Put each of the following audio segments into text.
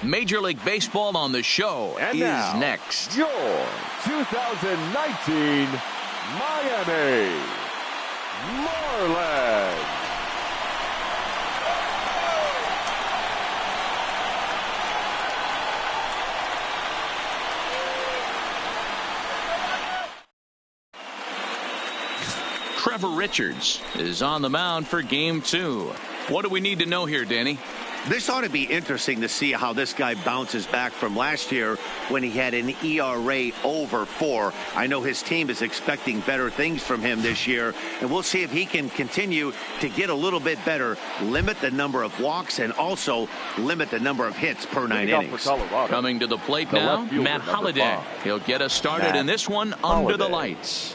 Major League Baseball on the show And is now, next. Your 2019 Miami Marlins. Trevor Richards is on the mound for Game 2. What do we need to know here, Danny? This ought to be interesting to see how this guy bounces back from last year when he had an ERA over 4. I know his team is expecting better things from him this year, and we'll see if he can continue to get a little bit better, limit the number of walks, and also limit the number of hits per 9 innings. Coming to the plate now, Matt Holliday. He'll get us started in this one under the lights.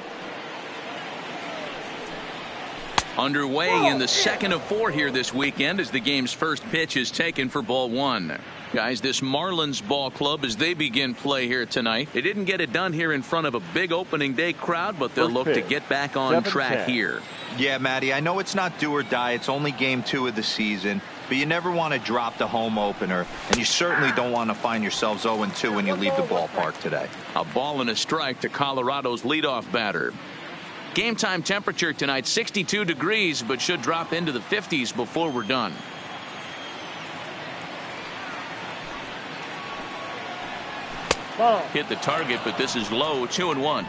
Underway in the second of 4 here this weekend as the game's first pitch is taken for ball 1. Guys, this Marlins ball club, as they begin play here tonight, they didn't get it done here in front of a big opening day crowd, but they'll look to get back on track here. Yeah, Matty, I know it's not do or die. It's only game 2 of the season, but you never want to drop the home opener, and you certainly don't want to find yourselves 0-2 when you leave the ballpark today. A ball and a strike to Colorado's leadoff batter. Game time temperature tonight 62 degrees, but should drop into the 50s before we're done. Hit the target, but this is low. 2-1.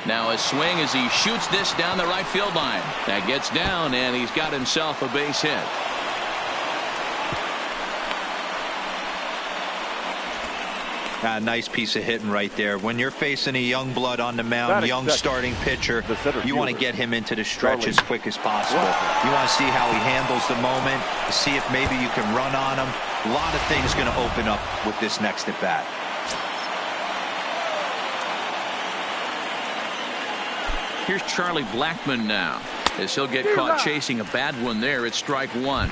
Now a swing as he shoots this down the right field line. That gets down, and he's got himself a base hit. Nice piece of hitting right there. When you're facing a young blood on the mound, young starting pitcher, you want to get him into the stretch as quick as possible. You want to see how he handles the moment, see if maybe you can run on him. A lot of things going to open up with this next at bat. Here's Charlie Blackmon now, as he'll get caught chasing a bad one there at strike 1.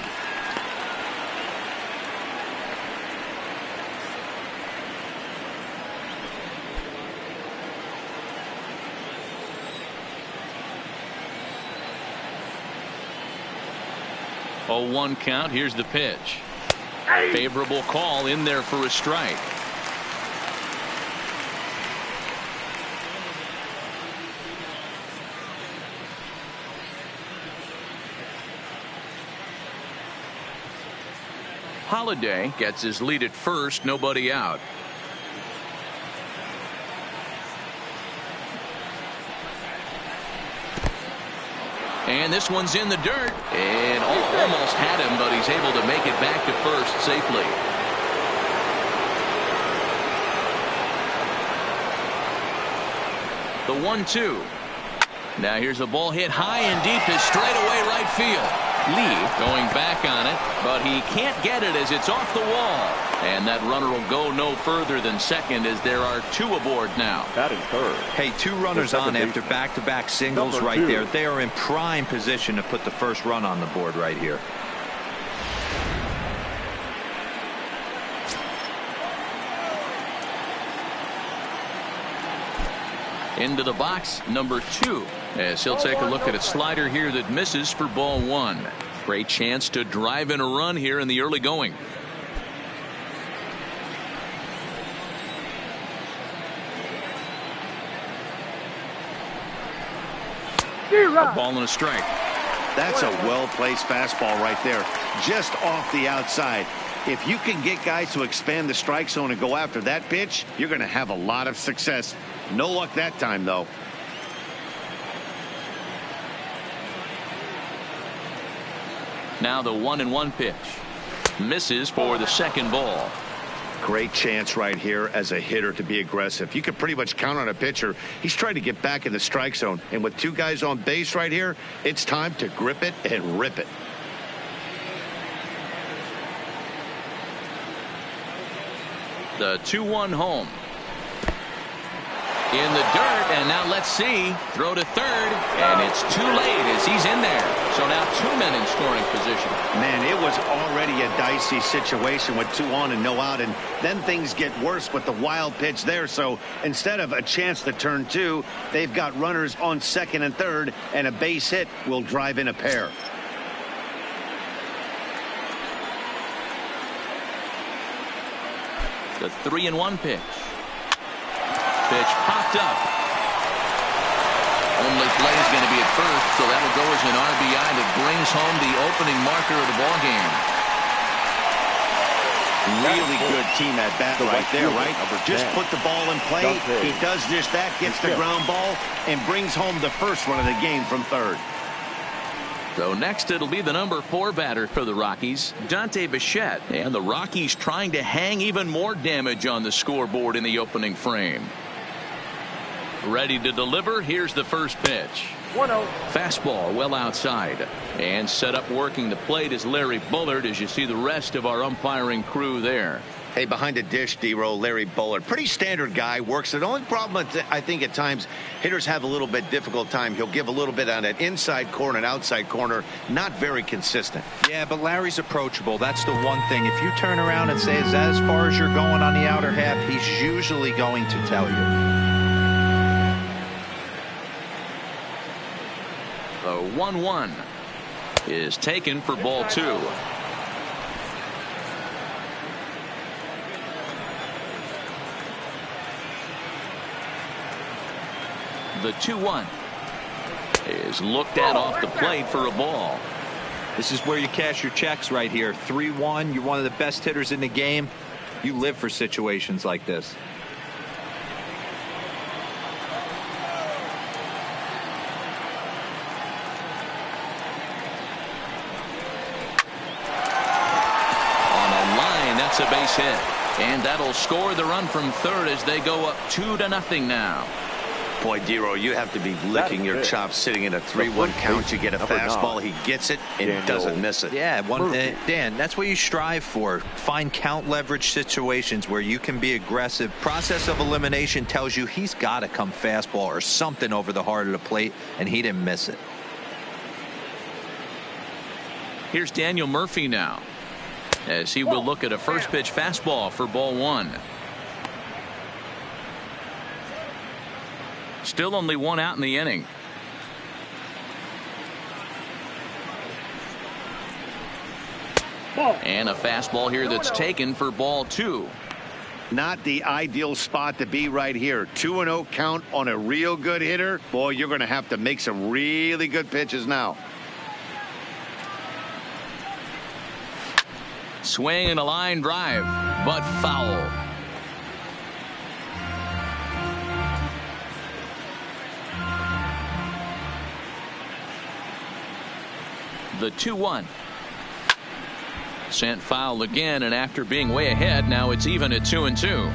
Oh, 1 count. Here's the pitch. Favorable call in there for a strike. Holliday gets his lead at first, nobody out. And this one's in the dirt, and almost had him, but he's able to make it back to first safely. The 1-2. Now here's a ball hit high and deep to straightaway right field. Lee going back on it, but he can't get it as it's off the wall. And that runner will go no further than second as there are 2 aboard now. That is third. Hey, 2 runners on after back-to-back singles right there. They are in prime position to put the first run on the board right here. Into the box, number 2, as he'll take a look at a slider here that misses for ball 1. Great chance to drive in a run here in the early going. A ball and a strike. That's a well-placed fastball right there, just off the outside. If you can get guys to expand the strike zone and go after that pitch, you're going to have a lot of success. No luck that time, though. Now the 1-1 pitch. Misses for the second ball. Great chance right here as a hitter to be aggressive. You can pretty much count on a pitcher. He's trying to get back in the strike zone. And with 2 guys on base right here, it's time to grip it and rip it. The 2-1 home. in the dirt, and now let's see. Throw to third, and it's too late as he's in there. So now 2 men in scoring position. Man, it was already a dicey situation with 2 on and no out, and then things get worse with the wild pitch there. So instead of a chance to turn 2, they've got runners on second and third, and a base hit will drive in a pair. The 3-1 pitch. Pitch popped up. Only play is going to be at first, so that'll go as an RBI that brings home the opening marker of the ball game. Really good team at bat right there, right? Just put the ball in play. He does just that, gets the ground ball, and brings home the first run of the game from third. So next it'll be the number 4 batter for the Rockies, Dante Bichette. And the Rockies trying to hang even more damage on the scoreboard in the opening frame. Ready to deliver. Here's the first pitch. 1-0. Fastball well outside. And set up working the plate is Larry Bullard as you see the rest of our umpiring crew there. Hey, behind the dish, D-Row, Larry Bullard. Pretty standard guy, works. The only problem, I think, at times, hitters have a little bit difficult time. He'll give a little bit on that inside corner and outside corner. Not very consistent. Yeah, but Larry's approachable. That's the one thing. If you turn around and say, is that as far as you're going on the outer half, he's usually going to tell you. The 1-1 is taken for ball 2. The 2-1 is looked at off the plate for a ball. This is where you cash your checks right here. 3-1. You're one of the best hitters in the game. You live for situations like this. A base hit, and that'll score the run from third as they go up 2-0 now. Boy, D-Row, you have to be licking your chops sitting in a 3-1 count. You get a fastball, he gets it and doesn't miss it. Yeah, Dan, that's what you strive for. Find count leverage situations where you can be aggressive. Process of elimination tells you he's got to come fastball or something over the heart of the plate, and he didn't miss it. Here's Daniel Murphy now, as he will look at a first pitch fastball for ball 1. Still only 1 out in the inning. And a fastball here that's taken for ball 2. Not the ideal spot to be right here. 2-0 count on a real good hitter. Boy, you're going to have to make some really good pitches now. Swing and a line drive, but foul. The 2-1 sent foul again, and after being way ahead, now it's even at 2-2.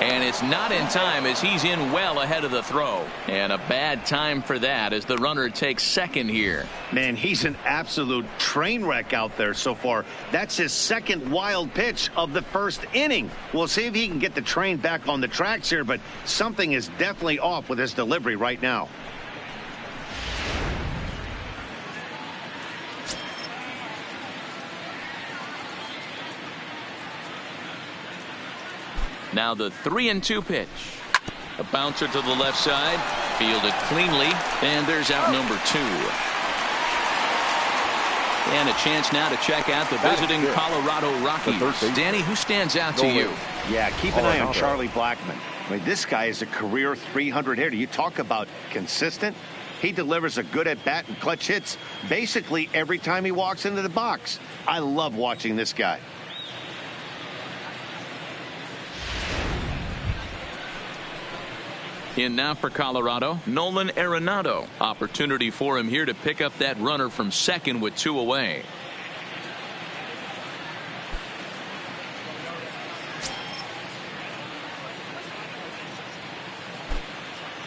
And it's not in time as he's in well ahead of the throw. And a bad time for that as the runner takes second here. Man, he's an absolute train wreck out there so far. That's his second wild pitch of the first inning. We'll see if he can get the train back on the tracks here, but something is definitely off with his delivery right now. Now the 3-2 pitch. A bouncer to the left side, fielded cleanly, and there's out number 2. And a chance now to check out the visiting Colorado Rockies. Danny, who stands out to you? Yeah, keep an eye on Charlie Blackmon. I mean, this guy is a career 300 hitter. You talk about consistent. He delivers a good at bat and clutch hits basically every time he walks into the box. I love watching this guy. In now for Colorado, Nolan Arenado. Opportunity for him here to pick up that runner from second with 2 away.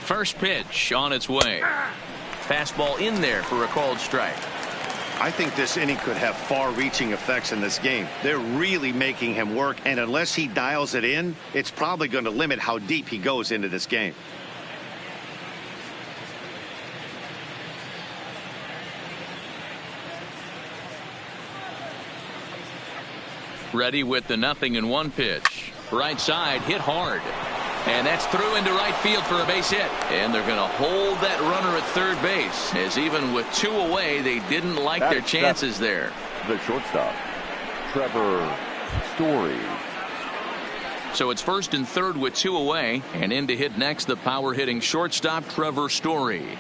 First pitch on its way. Fastball in there for a called strike. I think this inning could have far-reaching effects in this game. They're really making him work, and unless he dials it in, it's probably going to limit how deep he goes into this game. Ready with the 0-1 pitch. Right side, hit hard. And that's through into right field for a base hit. And they're going to hold that runner at third base, as even with 2 away, they didn't like their chances there. The shortstop, Trevor Story. So it's first and third with 2 away, and in to hit next, the power-hitting shortstop, Trevor Story.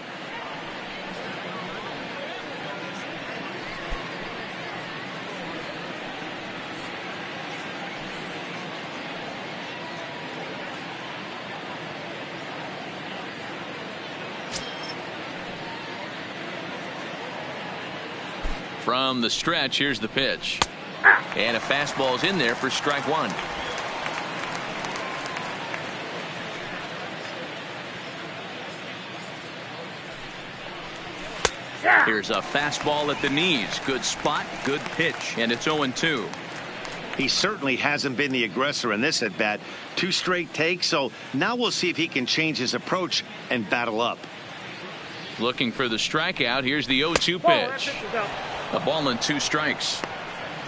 From the stretch, here's the pitch. And a fastball's in there for strike 1. Here's a fastball at the knees. Good spot, good pitch, and it's 0-2. He certainly hasn't been the aggressor in this at-bat. 2 straight takes, so now we'll see if he can change his approach and battle up. Looking for the strikeout. Here's the 0-2 pitch. A ball and 2 strikes.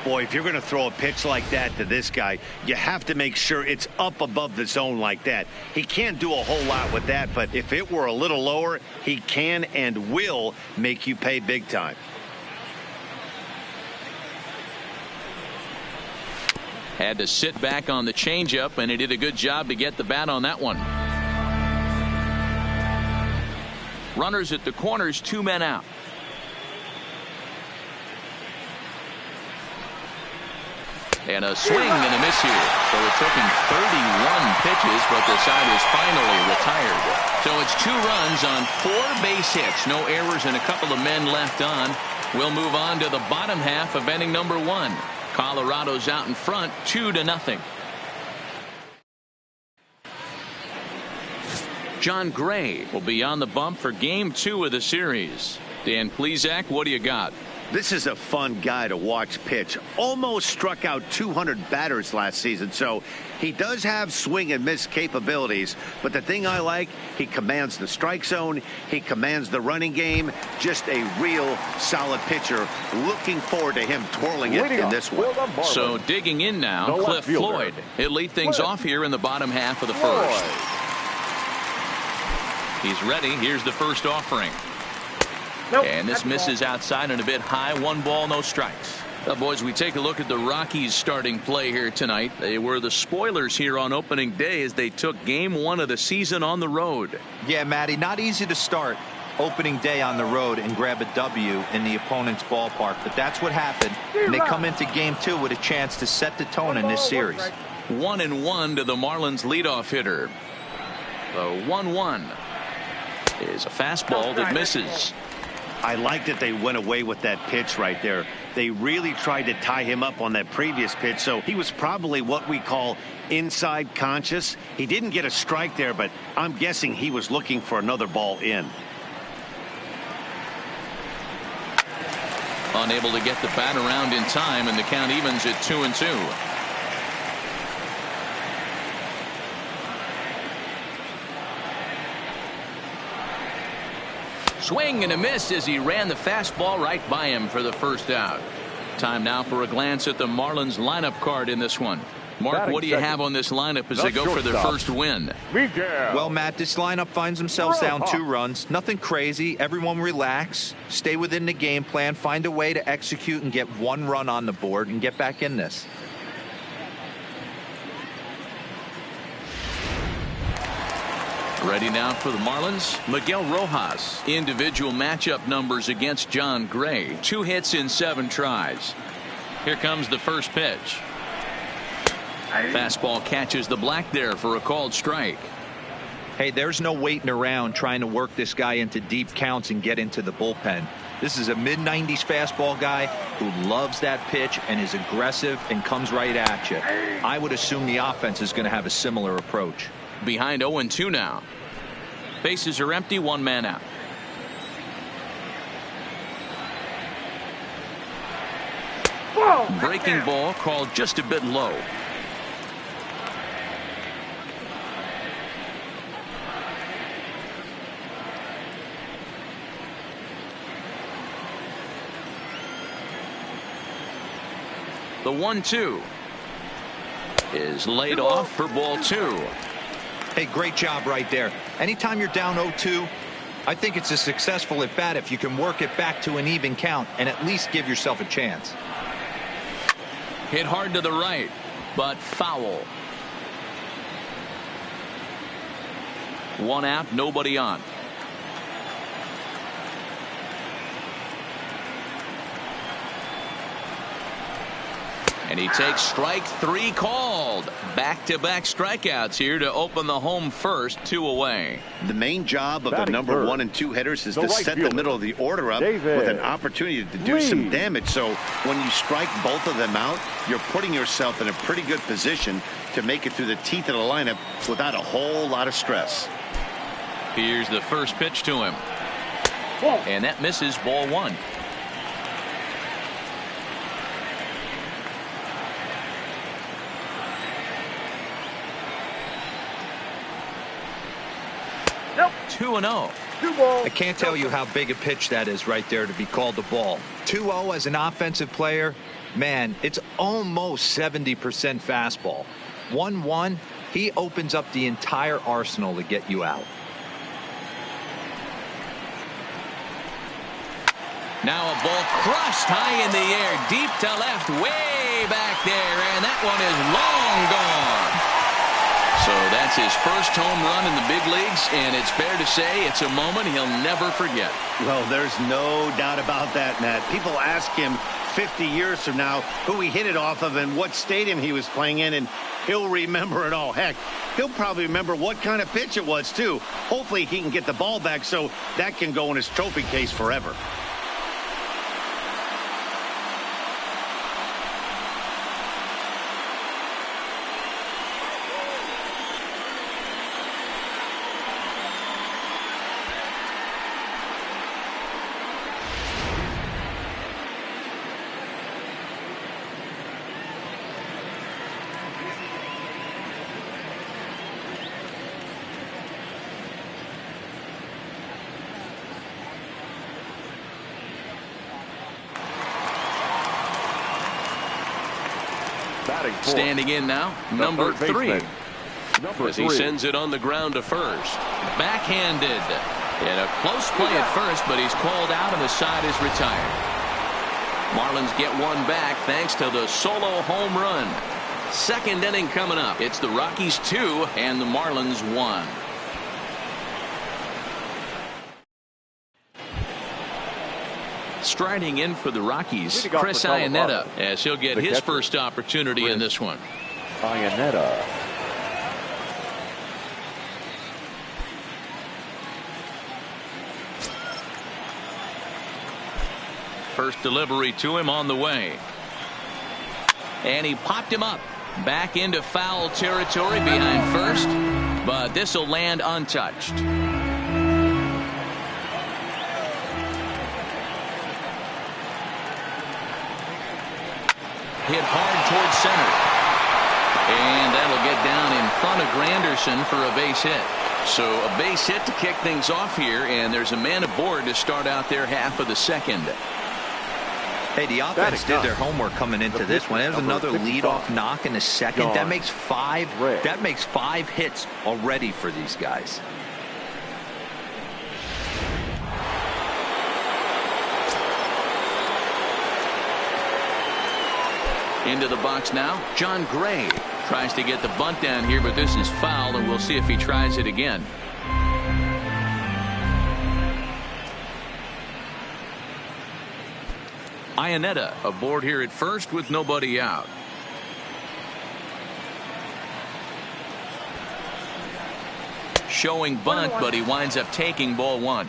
Boy, if you're going to throw a pitch like that to this guy, you have to make sure it's up above the zone like that. He can't do a whole lot with that, but if it were a little lower, he can and will make you pay big time. Had to sit back on the changeup, and he did a good job to get the bat on that one. Runners at the corners, 2 men out. And a swing and a miss here. So it took him 31 pitches, but the side is finally retired. So it's 2 runs on 4 base hits. No errors and a couple of men left on. We'll move on to the bottom half of inning number 1. Colorado's out in front, 2-0. John Gray will be on the bump for game 2 of the series. Dan Plesac, what do you got? This is a fun guy to watch pitch. Almost struck out 200 batters last season, so he does have swing and miss capabilities. But the thing I like, he commands the strike zone. He commands the running game. Just a real solid pitcher. Looking forward to him twirling it in this one. So digging in now, Cliff Floyd. He'll lead things off here in the bottom half of the first. He's ready. Here's the first offering. And this misses outside and a bit high. 1 ball, no strikes. Boys, we take a look at the Rockies starting play here tonight. They were the spoilers here on opening day as they took game 1 of the season on the road. Yeah, Matty, not easy to start opening day on the road and grab a W in the opponent's ballpark, but that's what happened. And they come into game 2 with a chance to set the tone in this series. 1-1 to the Marlins leadoff hitter. The 1-1 is a fastball that misses. I like that they went away with that pitch right there. They really tried to tie him up on that previous pitch, so he was probably what we call inside conscious. He didn't get a strike there, but I'm guessing he was looking for another ball in. Unable to get the bat around in time, and the count evens at 2-2. Swing and a miss as he ran the fastball right by him for the first out. Time now for a glance at the Marlins lineup card in this one. Mark, what do you have on this lineup as they go for their first win? Well, Matt, this lineup finds themselves down 2 runs. Nothing crazy. Everyone relax. Stay within the game plan. Find a way to execute and get 1 run on the board and get back in this. Ready now for the Marlins, Miguel Rojas. Individual matchup numbers against John Gray. 2 hits in 7 tries. Here comes the first pitch. Fastball catches the black there for a called strike. Hey, there's no waiting around trying to work this guy into deep counts and get into the bullpen. This is a mid-90s fastball guy who loves that pitch and is aggressive and comes right at you. I would assume the offense is going to have a similar approach. Behind 0-2 now. Bases are empty, 1 man out. Breaking ball called just a bit low. The 1-2 is laid off for ball 2. Hey, great job right there. Anytime you're down 0-2, I think it's a successful at bat if you can work it back to an even count and at least give yourself a chance. Hit hard to the right, but foul. One out, nobody on. And he takes strike 3 called. Back-to-back strikeouts here to open the home first, 2 away. The main job of the number 1 and 2 hitters is to set the middle of the order up with an opportunity to do some damage. So when you strike both of them out, you're putting yourself in a pretty good position to make it through the teeth of the lineup without a whole lot of stress. Here's the first pitch to him. And that misses, ball 1. Nope. 2-0. I can't tell you how big a pitch that is right there to be called the ball. 2-0 as an offensive player, man, it's almost 70% fastball. 1-1, he opens up the entire arsenal to get you out. Now a ball crushed high in the air, deep to left, way back there, and that one is long gone. So that's his first home run in the big leagues, and it's fair to say it's a moment he'll never forget. Well, there's no doubt about that, Matt. People ask him 50 years from now who he hit it off of and what stadium he was playing in, and he'll remember it all. Heck, he'll probably remember what kind of pitch it was, too. Hopefully he can get the ball back so that can go in his trophy case forever. Standing in now, number 3. As he sends it on the ground to first. Backhanded. And a close play at first, but he's called out and the side is retired. Marlins get one back thanks to the solo home run. Second inning coming up. It's the Rockies 2 and the Marlins 1. Striding in for the Rockies, Chris Iannetta, as he'll get his first opportunity in this one. Iannetta. First delivery to him on the way. And he popped him up. Back into foul territory behind first. But this will land untouched. Hit hard towards center. And that'll get down in front of Granderson for a base hit. So a base hit to kick things off here, and there's a man aboard to start out their half of the second. Hey, the offense did their homework coming into this one. There's another leadoff knock in the second. That makes 5 hits already for these guys. Into the box now, John Gray tries to get the bunt down here, but this is foul, and we'll see if he tries it again. Iannetta aboard here at first with nobody out. Showing bunt, but he winds up taking ball 1.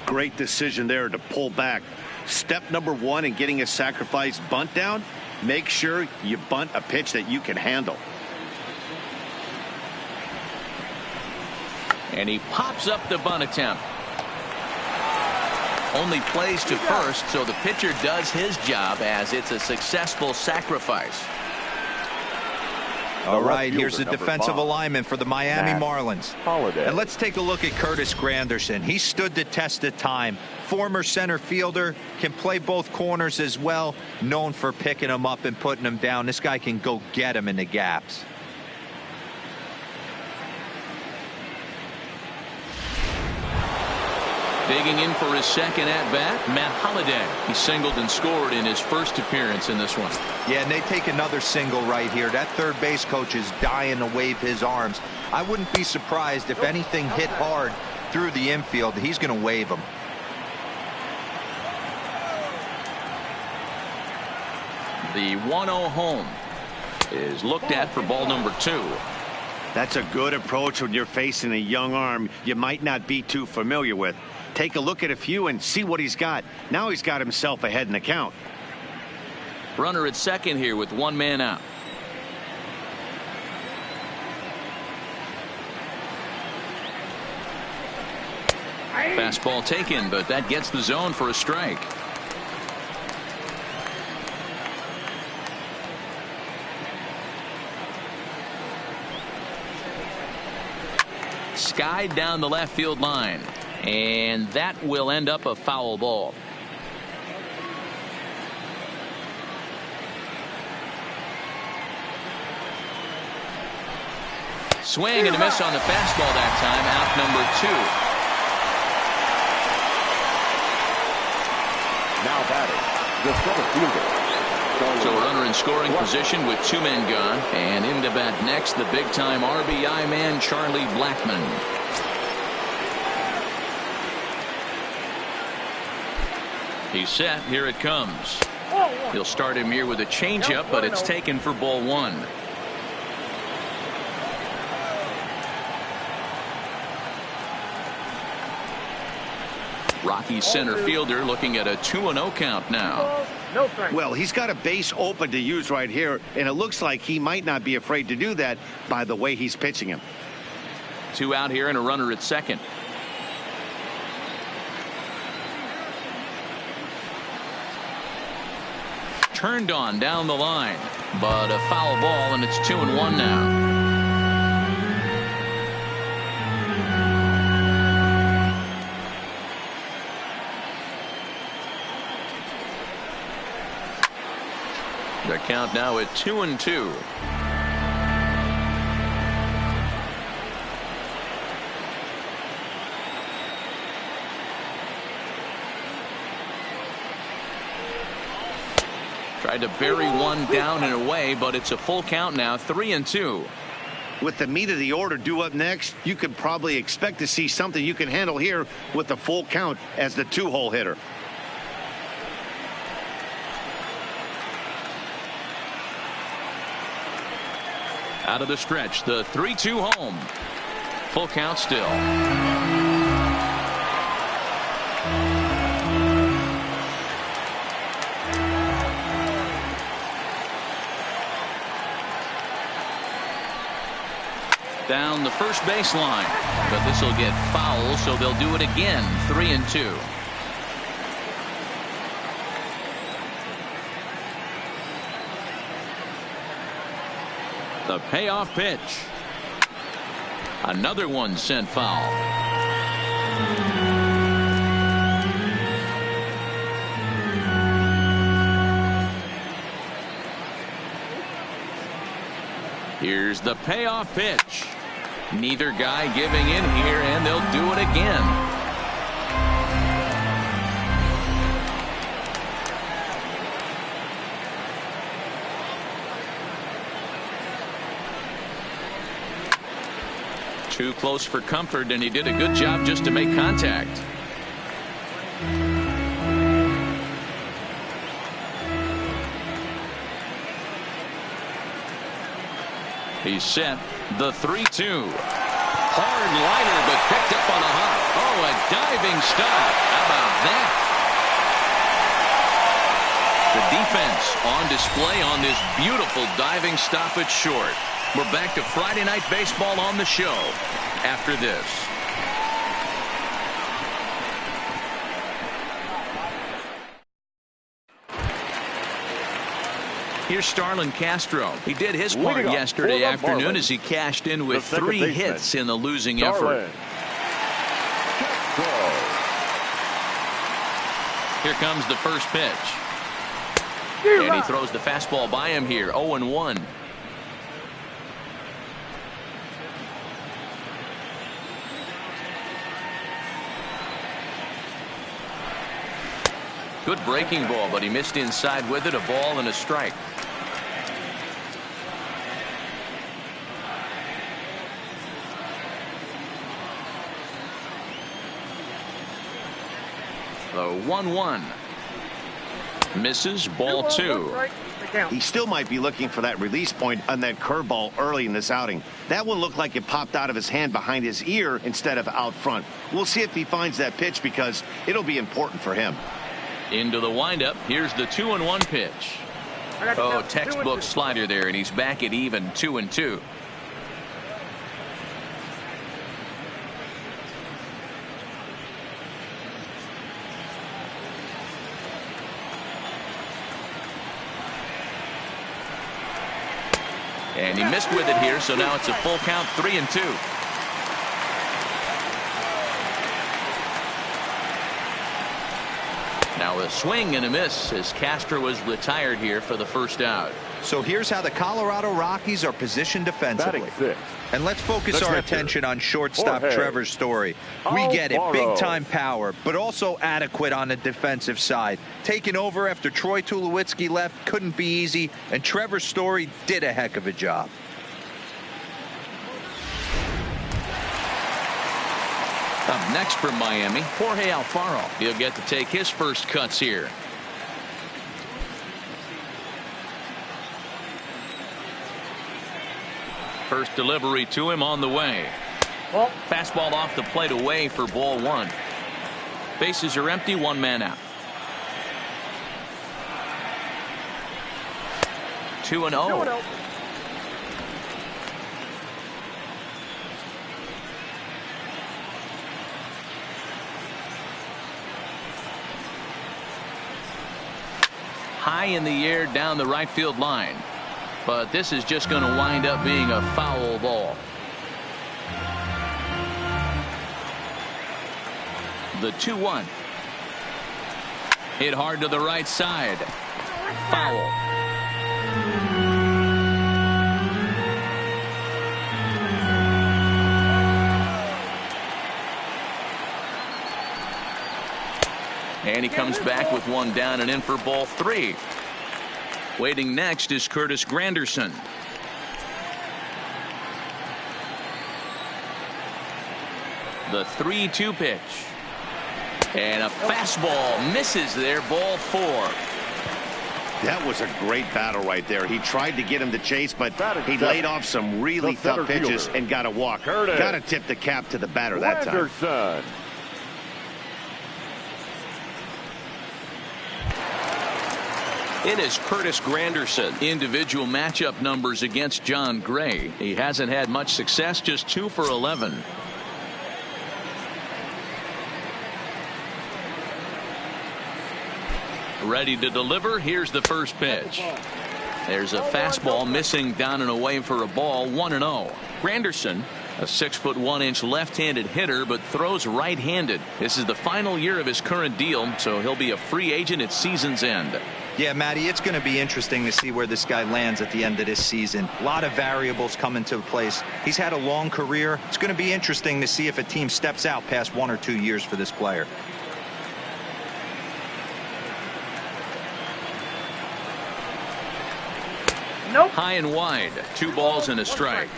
Great decision there to pull back. Step number 1 in getting a sacrifice bunt down. Make sure you bunt a pitch that you can handle. And he pops up the bunt attempt. only plays to first, so the pitcher does his job as it's a successful sacrifice. All right, here's the defensive alignment for the Miami Marlins. And let's take a look at Curtis Granderson. He stood the test of time. Former center fielder, can play both corners as well. Known for picking him up and putting him down. This guy can go get him in the gaps. Digging in for his second at-bat, Matt Holliday. He singled and scored in his first appearance in this one. Yeah, and they take another single right here. That third base coach is dying to wave his arms. I wouldn't be surprised if anything hit hard through the infield. He's going to wave them. The 1-0 home is looked at for ball number 2. That's a good approach when you're facing a young arm you might not be too familiar with. Take a look at a few and see what he's got. Now he's got himself ahead in the count. Runner at second here with one man out. Fastball taken, but that gets the zone for a strike. Skied down the left field line, and that will end up a foul ball. Swing and a miss on the fastball that time. Out number 2. Now batting, the center fielder. So a runner in scoring position with 2 men gone, and in to bat next, the big-time RBI man, Charlie Blackmon. He's set. Here it comes. He'll start him here with a changeup, but it's taken for ball 1. Rockies center fielder looking at a 2-0 count now. Well, he's got a base open to use right here, and it looks like he might not be afraid to do that by the way he's pitching him. 2 out here and a runner at second. Turned on down the line, but a foul ball, and it's 2-1 now. The count now at 2-2. Tried to bury one down and away, but it's a full count now, 3-2. With the meat of the order due up next, you could probably expect to see something you can handle here with the full count as the 2-hole hitter. Out of the stretch, the 3-2 home. Full count still. Down the first baseline, but this will get foul, so they'll do it again. 3-2. The payoff pitch. Another one sent foul. Here's the payoff pitch. Neither guy giving in here, and they'll do it again. Too close for comfort, and he did a good job just to make contact. He's set. The 3-2. Hard liner, but picked up on a hop. Oh, a diving stop. How about that? The defense on display on this beautiful diving stop at short. We're back to Friday Night Baseball on the show after this. Here's Starlin Castro. He did his part yesterday afternoon as he cashed in with 3 hits in the losing effort. Here comes the first pitch. And he throws the fastball by him here. 0-1. Good breaking ball, but he missed inside with it. A ball and a strike. The 1-1. Misses, ball 2. He still might be looking for that release point on that curveball early in this outing. That one looked like it popped out of his hand behind his ear instead of out front. We'll see if he finds that pitch because it'll be important for him. Into the windup. Here's the 2-1 pitch. Oh, textbook slider there, and he's back at even 2-2. And he missed with it here, so now it's a full count, 3-2. Now a swing and a miss as Castro was retired here for the first out. So here's how the Colorado Rockies are positioned defensively. And let's focus our attention on shortstop Trevor Story. We get it, big time power, but also adequate on the defensive side. Taking over after Troy Tulowitzki left couldn't be easy, and Trevor Story did a heck of a job. Up next from Miami, Jorge Alfaro. He'll get to take his first cuts here. First delivery to him on the way. Fastball off the plate away for ball 1. Bases are empty, 1 man out. 2-0. High in the air down the right field line. But this is just going to wind up being a foul ball. The 2-1. Hit hard to the right side. Foul. And he comes back with 1 down and in for ball 3. Waiting next is Curtis Granderson. The 3-2 pitch. And a fastball misses there, ball 4. That was a great battle right there. He tried to get him to chase, but he laid off some really tough pitches and got a walk. Got to tip the cap to the batter that time. It is Curtis Granderson. Individual matchup numbers against John Gray. He hasn't had much success, just 2 for 11. Ready to deliver. Here's the first pitch. There's a fastball missing down and away for a ball. 1-0. Granderson, a 6'1" left-handed hitter, but throws right-handed. This is the final year of his current deal, so he'll be a free agent at season's end. Yeah, Matty, it's going to be interesting to see where this guy lands at the end of this season. A lot of variables come into place. He's had a long career. It's going to be interesting to see if a team steps out past 1 or 2 years for this player. Nope. High and wide. 2 balls and a strike.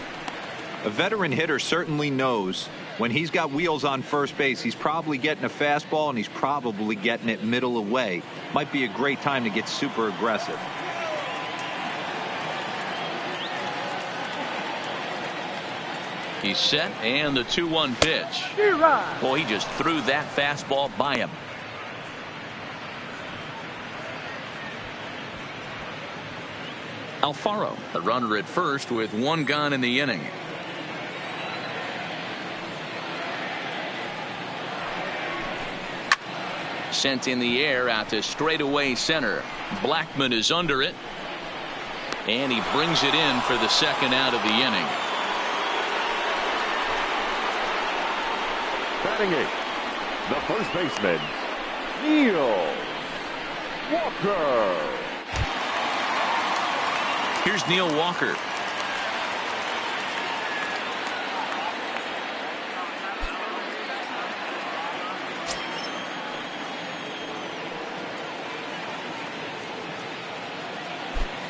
A veteran hitter certainly knows when he's got wheels on first base, he's probably getting a fastball and he's probably getting it middle away. Might be a great time to get super aggressive. He's set, and the 2-1 pitch. Boy, he just threw that fastball by him. Alfaro, a runner at first with 1 gone in the inning. Sent in the air out to straightaway center. Blackman is under it. And he brings it in for the second out of the inning. Batting eighth, the first baseman, Neil Walker. Here's Neil Walker.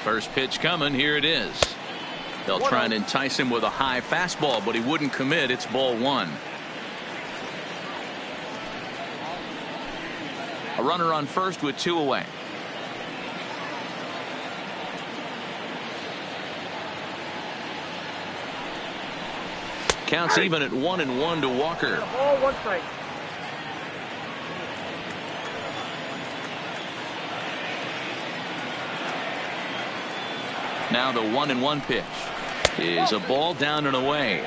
First pitch coming. Here it is. They'll try and entice him with a high fastball, but he wouldn't commit. It's ball one. A runner on first with 2 away. Counts even at 1-1 to Walker. Ball, 1 strike. Now the 1-1 pitch is a ball down and away.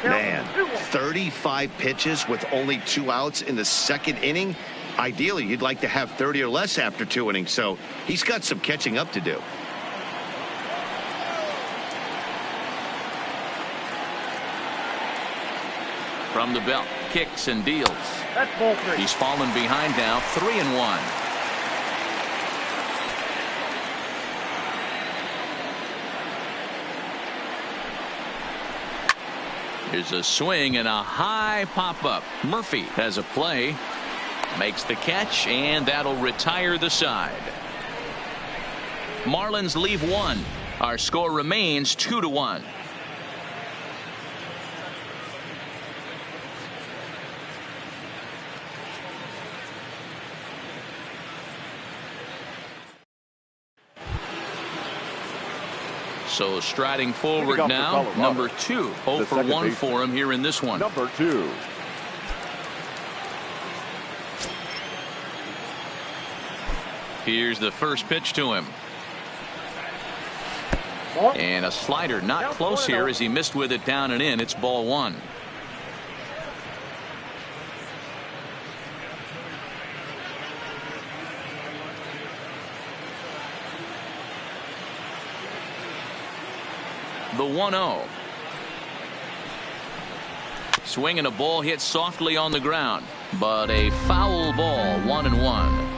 Man, 35 pitches with only 2 outs in the second inning. Ideally, you'd like to have 30 or less after 2 innings, so he's got some catching up to do. From the belt, kicks and deals. That's ball 3. He's fallen behind now, 3-1. Here's a swing and a high pop-up. Murphy has a play. Makes the catch, and that'll retire the side. Marlins leave 1. Our score remains 2-1. So striding forward now, number 2. 0 for 1 for him here in this one. Number 2. Here's the first pitch to him. And a slider not close here as he missed with it down and in. It's ball 1. The 1-0. Swinging a ball hit softly on the ground, but a foul ball. 1-1.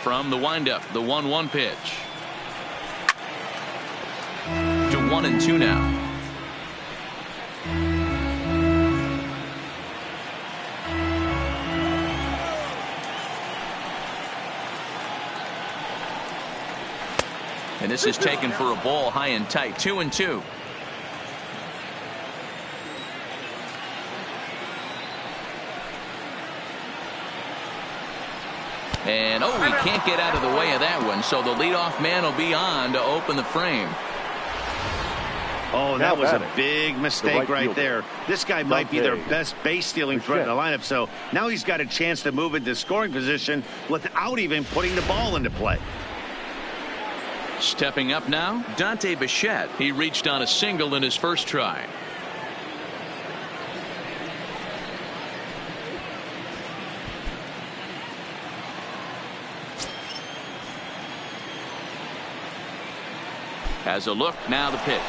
From the windup, the 1-1 pitch. To 1-2 now. And this is taken for a ball high and tight. 2-2. And oh, he can't get out of the way of that one, so the leadoff man will be on to open the frame. Oh, that was a big mistake right there. This guy might be their best base stealing threat in the lineup, so now he's got a chance to move into scoring position without even putting the ball into play. Stepping up now, Dante Bichette. He reached on a single in his first try. Has a look, now the pitch.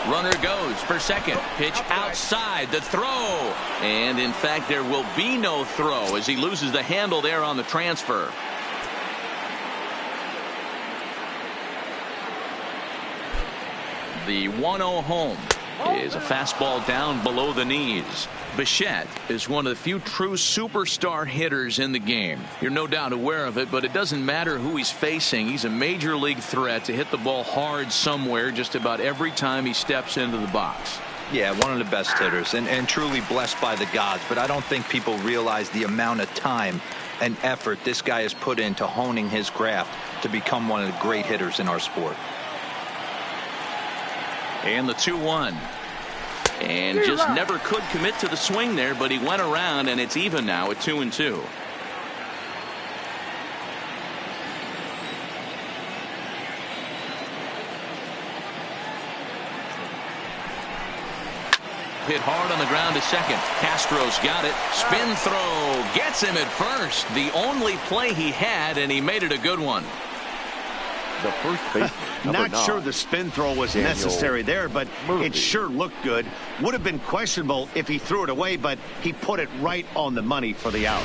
Runner goes for second. Pitch outside, the throw. And in fact, there will be no throw as he loses the handle there on the transfer. The 1-0 home is a fastball down below the knees. Bichette is one of the few true superstar hitters in the game. You're no doubt aware of it, but it doesn't matter who he's facing. He's a major league threat to hit the ball hard somewhere just about every time he steps into the box. Yeah, one of the best hitters and truly blessed by the gods, but I don't think people realize the amount of time and effort this guy has put into honing his craft to become one of the great hitters in our sport. And the 2-1. And just never could commit to the swing there, but he went around, and it's even now at 2-2. Hit hard on the ground to second. Castro's got it. Spin throw. Gets him at first. The only play he had, and he made it a good one. The first baseman. Not sure the spin throw was necessary there, but it sure looked good. Would have been questionable if he threw it away, but he put it right on the money for the out.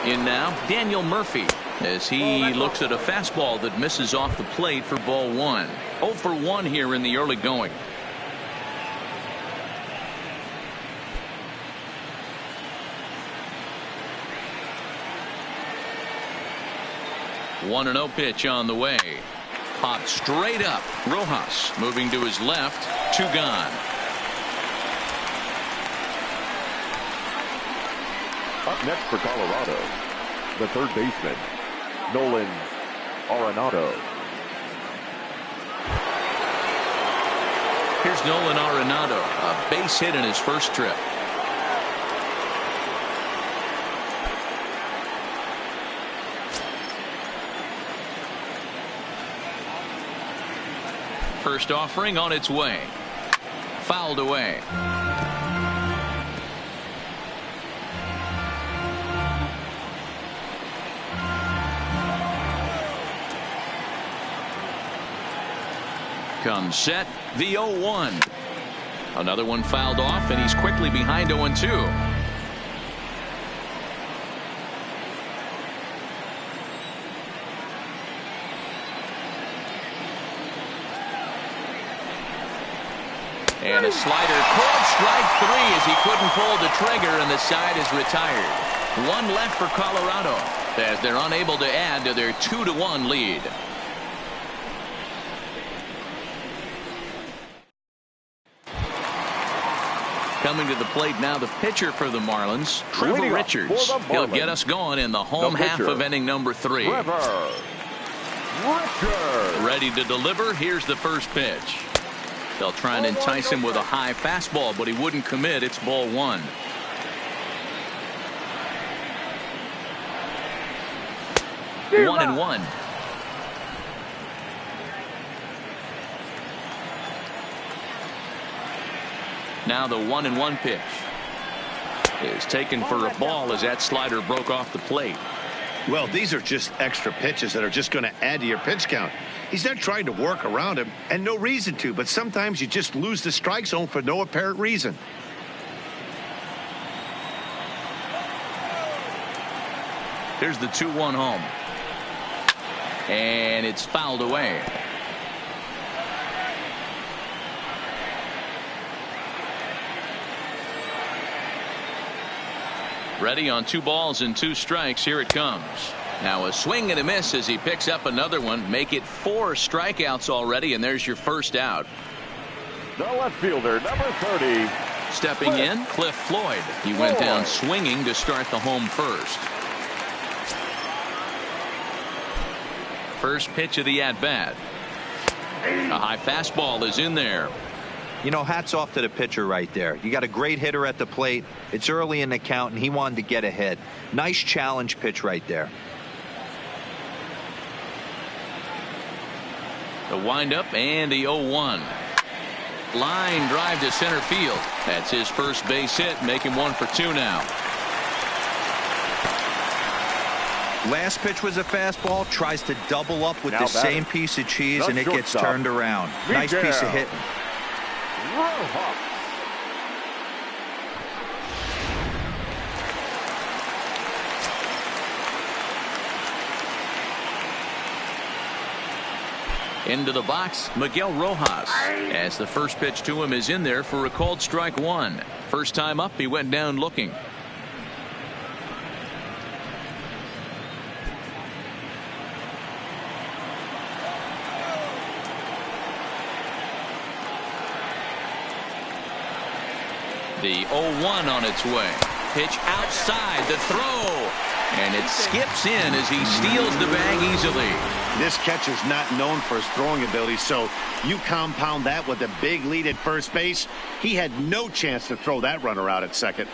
In now, Daniel Murphy, as he looks at a fastball that misses off the plate for ball one. 0 for 1 here in the early going. One and 0 pitch on the way. Popped straight up. Rojas moving to his left. 2 gone. Up next for Colorado, the third baseman, Nolan Arenado. Here's Nolan Arenado, a base hit in his first trip. First offering on its way. Fouled away. Comes set, the 0-1. Another one fouled off, and he's quickly behind 0-2. And a slider, called strike 3 as he couldn't pull the trigger, and the side is retired. One left for Colorado as they're unable to add to their 2-1 lead. Coming to the plate now, the pitcher for the Marlins, Trevor Richards. He'll get us going in the home half of inning number 3. Trevor Richards. Ready to deliver. Here's the first pitch. They'll try and entice him with a high fastball, but he wouldn't commit. It's ball 1. One and 1. Now the 1-1 pitch is taken for a ball as that slider broke off the plate. Well, these are just extra pitches that are just going to add to your pitch count. He's not trying to work around him, and no reason to, but sometimes you just lose the strike zone for no apparent reason. Here's the 2-1 home. And it's fouled away. Ready on 2 balls and 2 strikes. Here it comes. Now a swing and a miss as he picks up another one. Make it 4 strikeouts already, and there's your first out. The left fielder, number 30. Stepping in, Cliff Floyd. He went down swinging to start the home first. First pitch of the at-bat. A high fastball is in there. You know, hats off to the pitcher right there. You got a great hitter at the plate. It's early in the count, and he wanted to get ahead. Nice challenge pitch right there. The windup and the 0-1. Line drive to center field. That's his first base hit, making 1 for 2 now. Last pitch was a fastball. Tries to double up with the same piece of cheese, and it gets turned around. Nice piece of hitting. Into the box, Miguel Rojas, as the first pitch to him is in there for a called strike 1. First time up, he went down looking. The 0-1 on its way. Pitch outside, the throw, and it skips in as he steals the bag easily. This catcher's not known for his throwing ability, so you compound that with a big lead at first base. He had no chance to throw that runner out at second.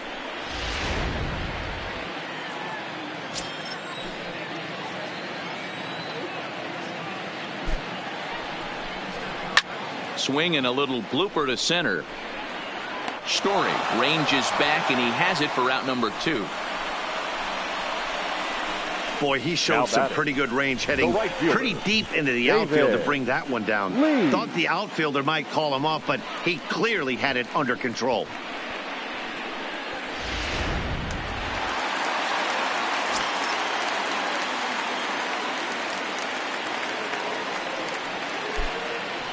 Swing and a little blooper to center. Story ranges back, and he has it for out number 2. Boy, he showed some pretty good range heading pretty deep into the outfield to bring that one down. Thought the outfielder might call him off, but he clearly had it under control.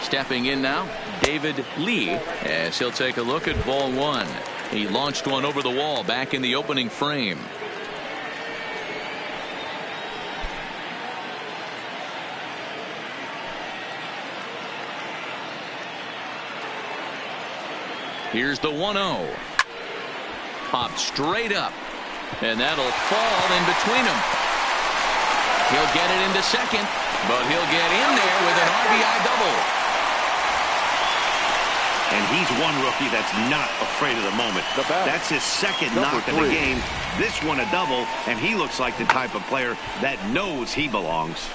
Stepping in now, David Lee, as he'll take a look at ball 1. He launched one over the wall back in the opening frame. Here's the 1-0. Popped straight up, and that'll fall in between them. He'll get it into second, but he'll get in there with an RBI double. And he's one rookie that's not afraid of the moment. That's his second knock of the game. This one a double, and he looks like the type of player that knows he belongs.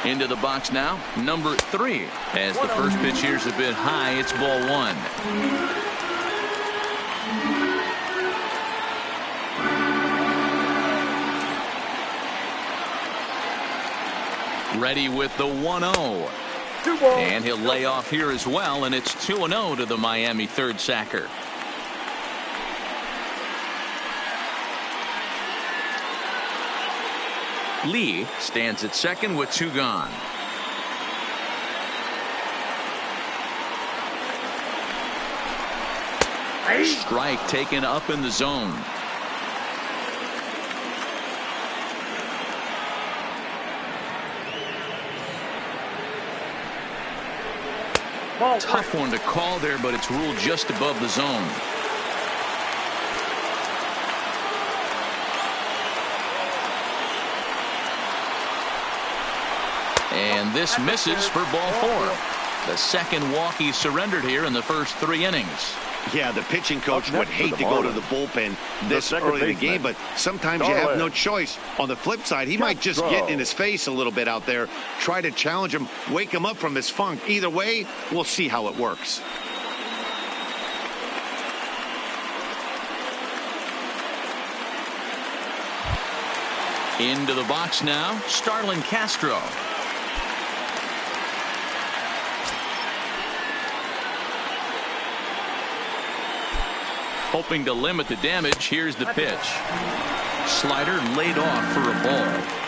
Into the box now, number 3. As the first pitch here's a bit high, it's ball 1. Ready with the 1-0. And he'll lay off here as well, and it's 2-0 to the Miami third sacker. Lee stands at second with 2 gone. Strike taken up in the zone. Tough one to call there, but it's ruled just above the zone. And this misses for ball 4. The second walk he surrendered here in the first 3 innings. Yeah, the pitching coach would hate to go to the bullpen this early in the game, but sometimes you have no choice. On the flip side, he might just get in his face a little bit out there, try to challenge him, wake him up from his funk. Either way, we'll see how it works. Into the box now, Starlin Castro. Hoping to limit the damage, here's the pitch. Slider laid off for a ball.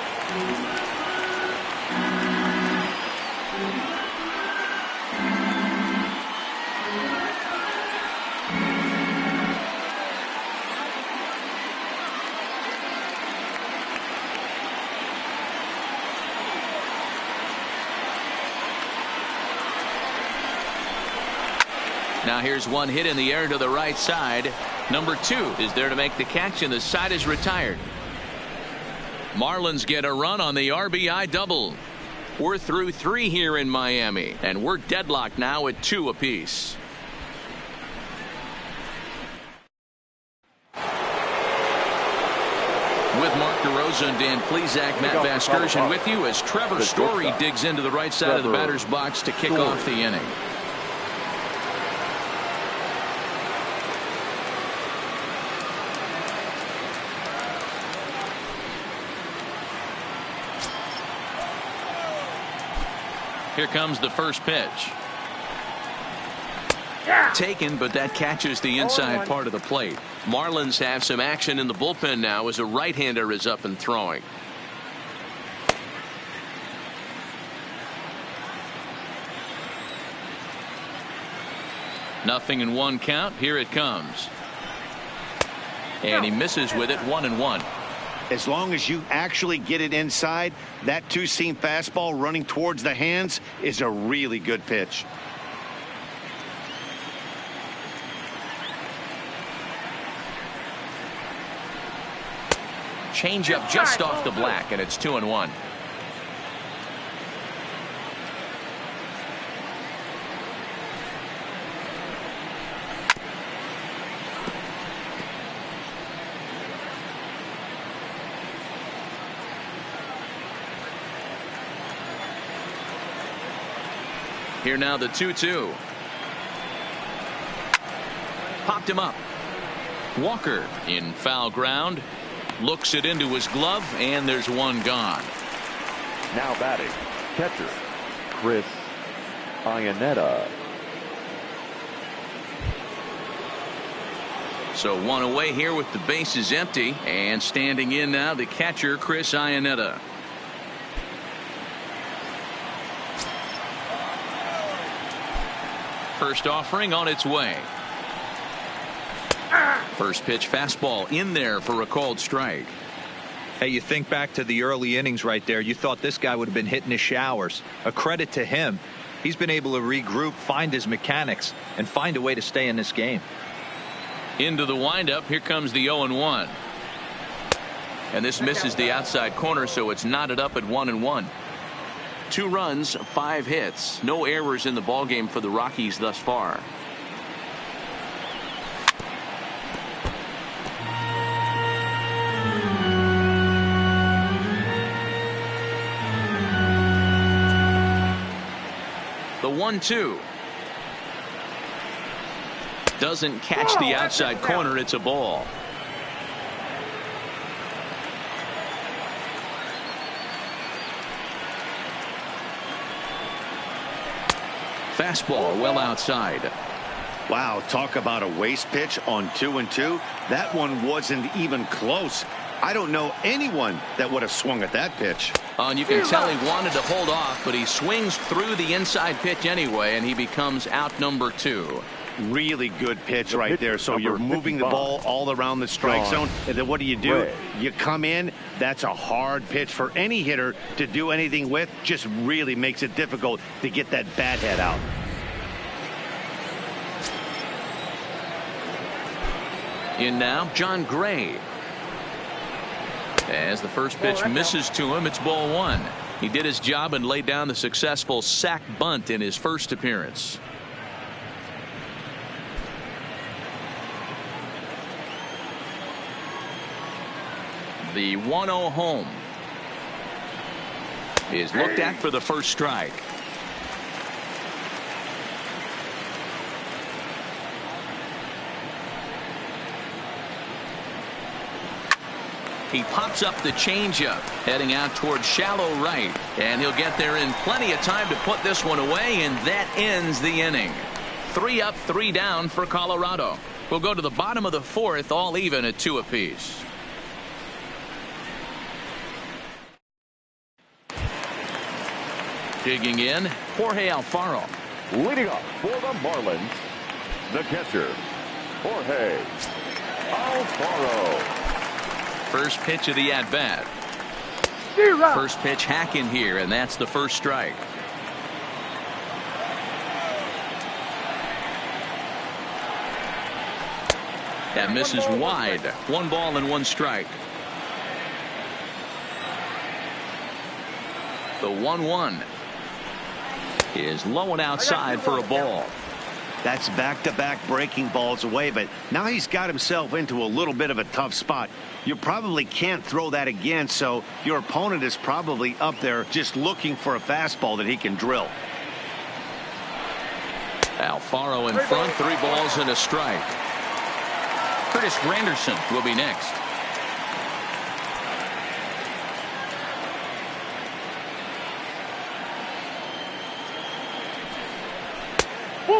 Now here's one hit in the air to the right side. Number 2 is there to make the catch, and the side is retired. Marlins get a run on the RBI double. We're through 3 here in Miami, and we're deadlocked now at 2 apiece. With Mark DeRosa and Dan Plesac, Matt Vasgersian with you as Trevor Story digs into the right side of the batter's box to kick off the inning. Here comes the first pitch. Taken, but that catches the inside part of the plate. Marlins have some action in the bullpen now as a right-hander is up and throwing. Nothing in 1 count. Here it comes. And he misses with it, 1-1. As long as you actually get it inside, that 2-seam fastball running towards the hands is a really good pitch. changeup just off the black, and it's 2-1. Here now the 2-2. Popped him up. Walker in foul ground. Looks it into his glove, and there's one gone. Now batting, catcher, Chris Iannetta. So one away here with the bases empty, and standing in now the catcher, Chris Iannetta. First offering on its way. First pitch fastball in there for a called strike. Hey, you think back to the early innings right there. You thought this guy would have been hitting his showers. A credit to him. He's been able to regroup, find his mechanics, and find a way to stay in this game. Into the windup. Here comes the 0-1. And this misses the outside corner, so it's knotted up at 1-1. 2 runs, 5 hits. No errors in the ballgame for the Rockies thus far. The 1-2. Doesn't catch the outside corner. It's a ball. Fastball well outside. Wow, talk about a waste pitch on 2-2. That one wasn't even close. I don't know anyone that would have swung at that pitch. And you can tell he wanted to hold off, but he swings through the inside pitch anyway, and he becomes out number 2. Really good pitch right there. So you're moving the ball all around the strike zone, and then what do? You come in. That's a hard pitch for any hitter to do anything with. Just really makes it difficult to get that bat head out. In now, John Gray. As the first pitch misses to him, it's ball 1. He did his job and laid down the successful sac bunt in his first appearance. The 1-0 home is looked at for the first strike. He pops up the changeup, heading out towards shallow right, and he'll get there in plenty of time to put this one away, and that ends the inning. 3 up, 3 down for Colorado. We'll go to the bottom of the 4th, all even at 2 apiece. Digging in, Jorge Alfaro. Leading up for the Marlins, the catcher, Jorge Alfaro. First pitch of the at-bat. First pitch hack in here, and that's the first strike. That misses wide. 1 ball and 1 strike. The 1-1 is low and outside for a ball. That's back-to-back breaking balls away, but now he's got himself into a little bit of a tough spot. You probably can't throw that again, so your opponent is probably up there just looking for a fastball that he can drill. Alfaro in front, 3 balls and a strike. Curtis Granderson will be next.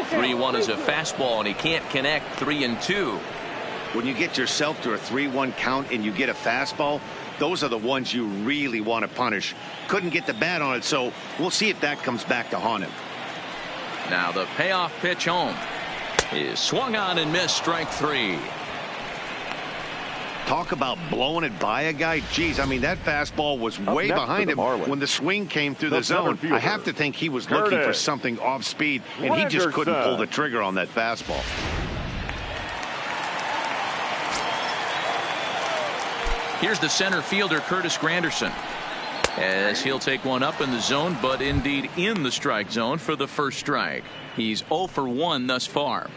3-1 is a fastball, and he can't connect. 3-2. When you get yourself to a 3-1 count and you get a fastball, those are the ones you really want to punish. Couldn't get the bat on it, so we'll see if that comes back to haunt him. Now the payoff pitch home is swung on and missed. Strike 3. Talk about blowing it by a guy. Geez, I mean, that fastball was way behind him when the swing came through the zone. I have to think he was looking for something off speed, and he just couldn't pull the trigger on that fastball. Here's the center fielder, Curtis Granderson, as he'll take one up in the zone, but indeed in the strike zone for the first strike. He's 0 for 1 thus far.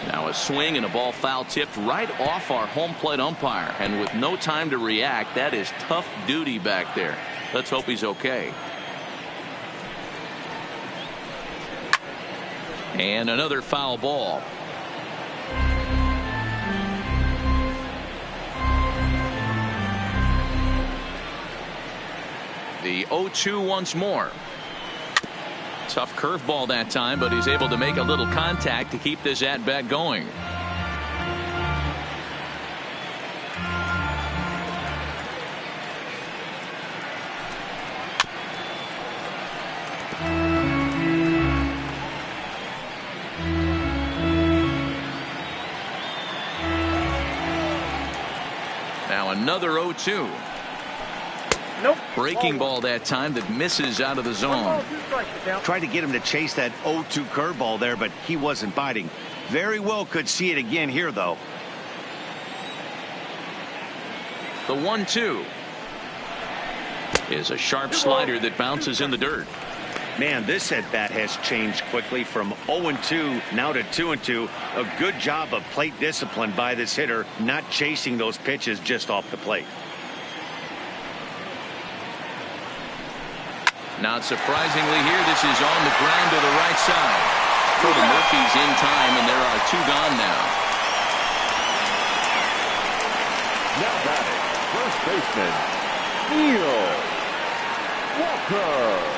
Now a swing and a ball foul tipped right off our home plate umpire, and with no time to react, that is tough duty back there. Let's hope he's okay. And another foul ball. The 0-2 once more. Tough curveball that time, but he's able to make a little contact to keep this at bat going. Now another 0-2. Nope. Breaking ball that time that misses out of the zone. Tried to get him to chase that 0-2 curveball there, but he wasn't biting. Very well could see it again here, though. The 1-2 is a sharp slider that bounces in the dirt. Man, this at bat has changed quickly from 0-2 now to 2-2. A good job of plate discipline by this hitter, not chasing those pitches just off the plate. Not surprisingly here, this is on the ground to the right side. For the Murphys in time, and there are 2 gone now. Now batting, first baseman, Neil Walker.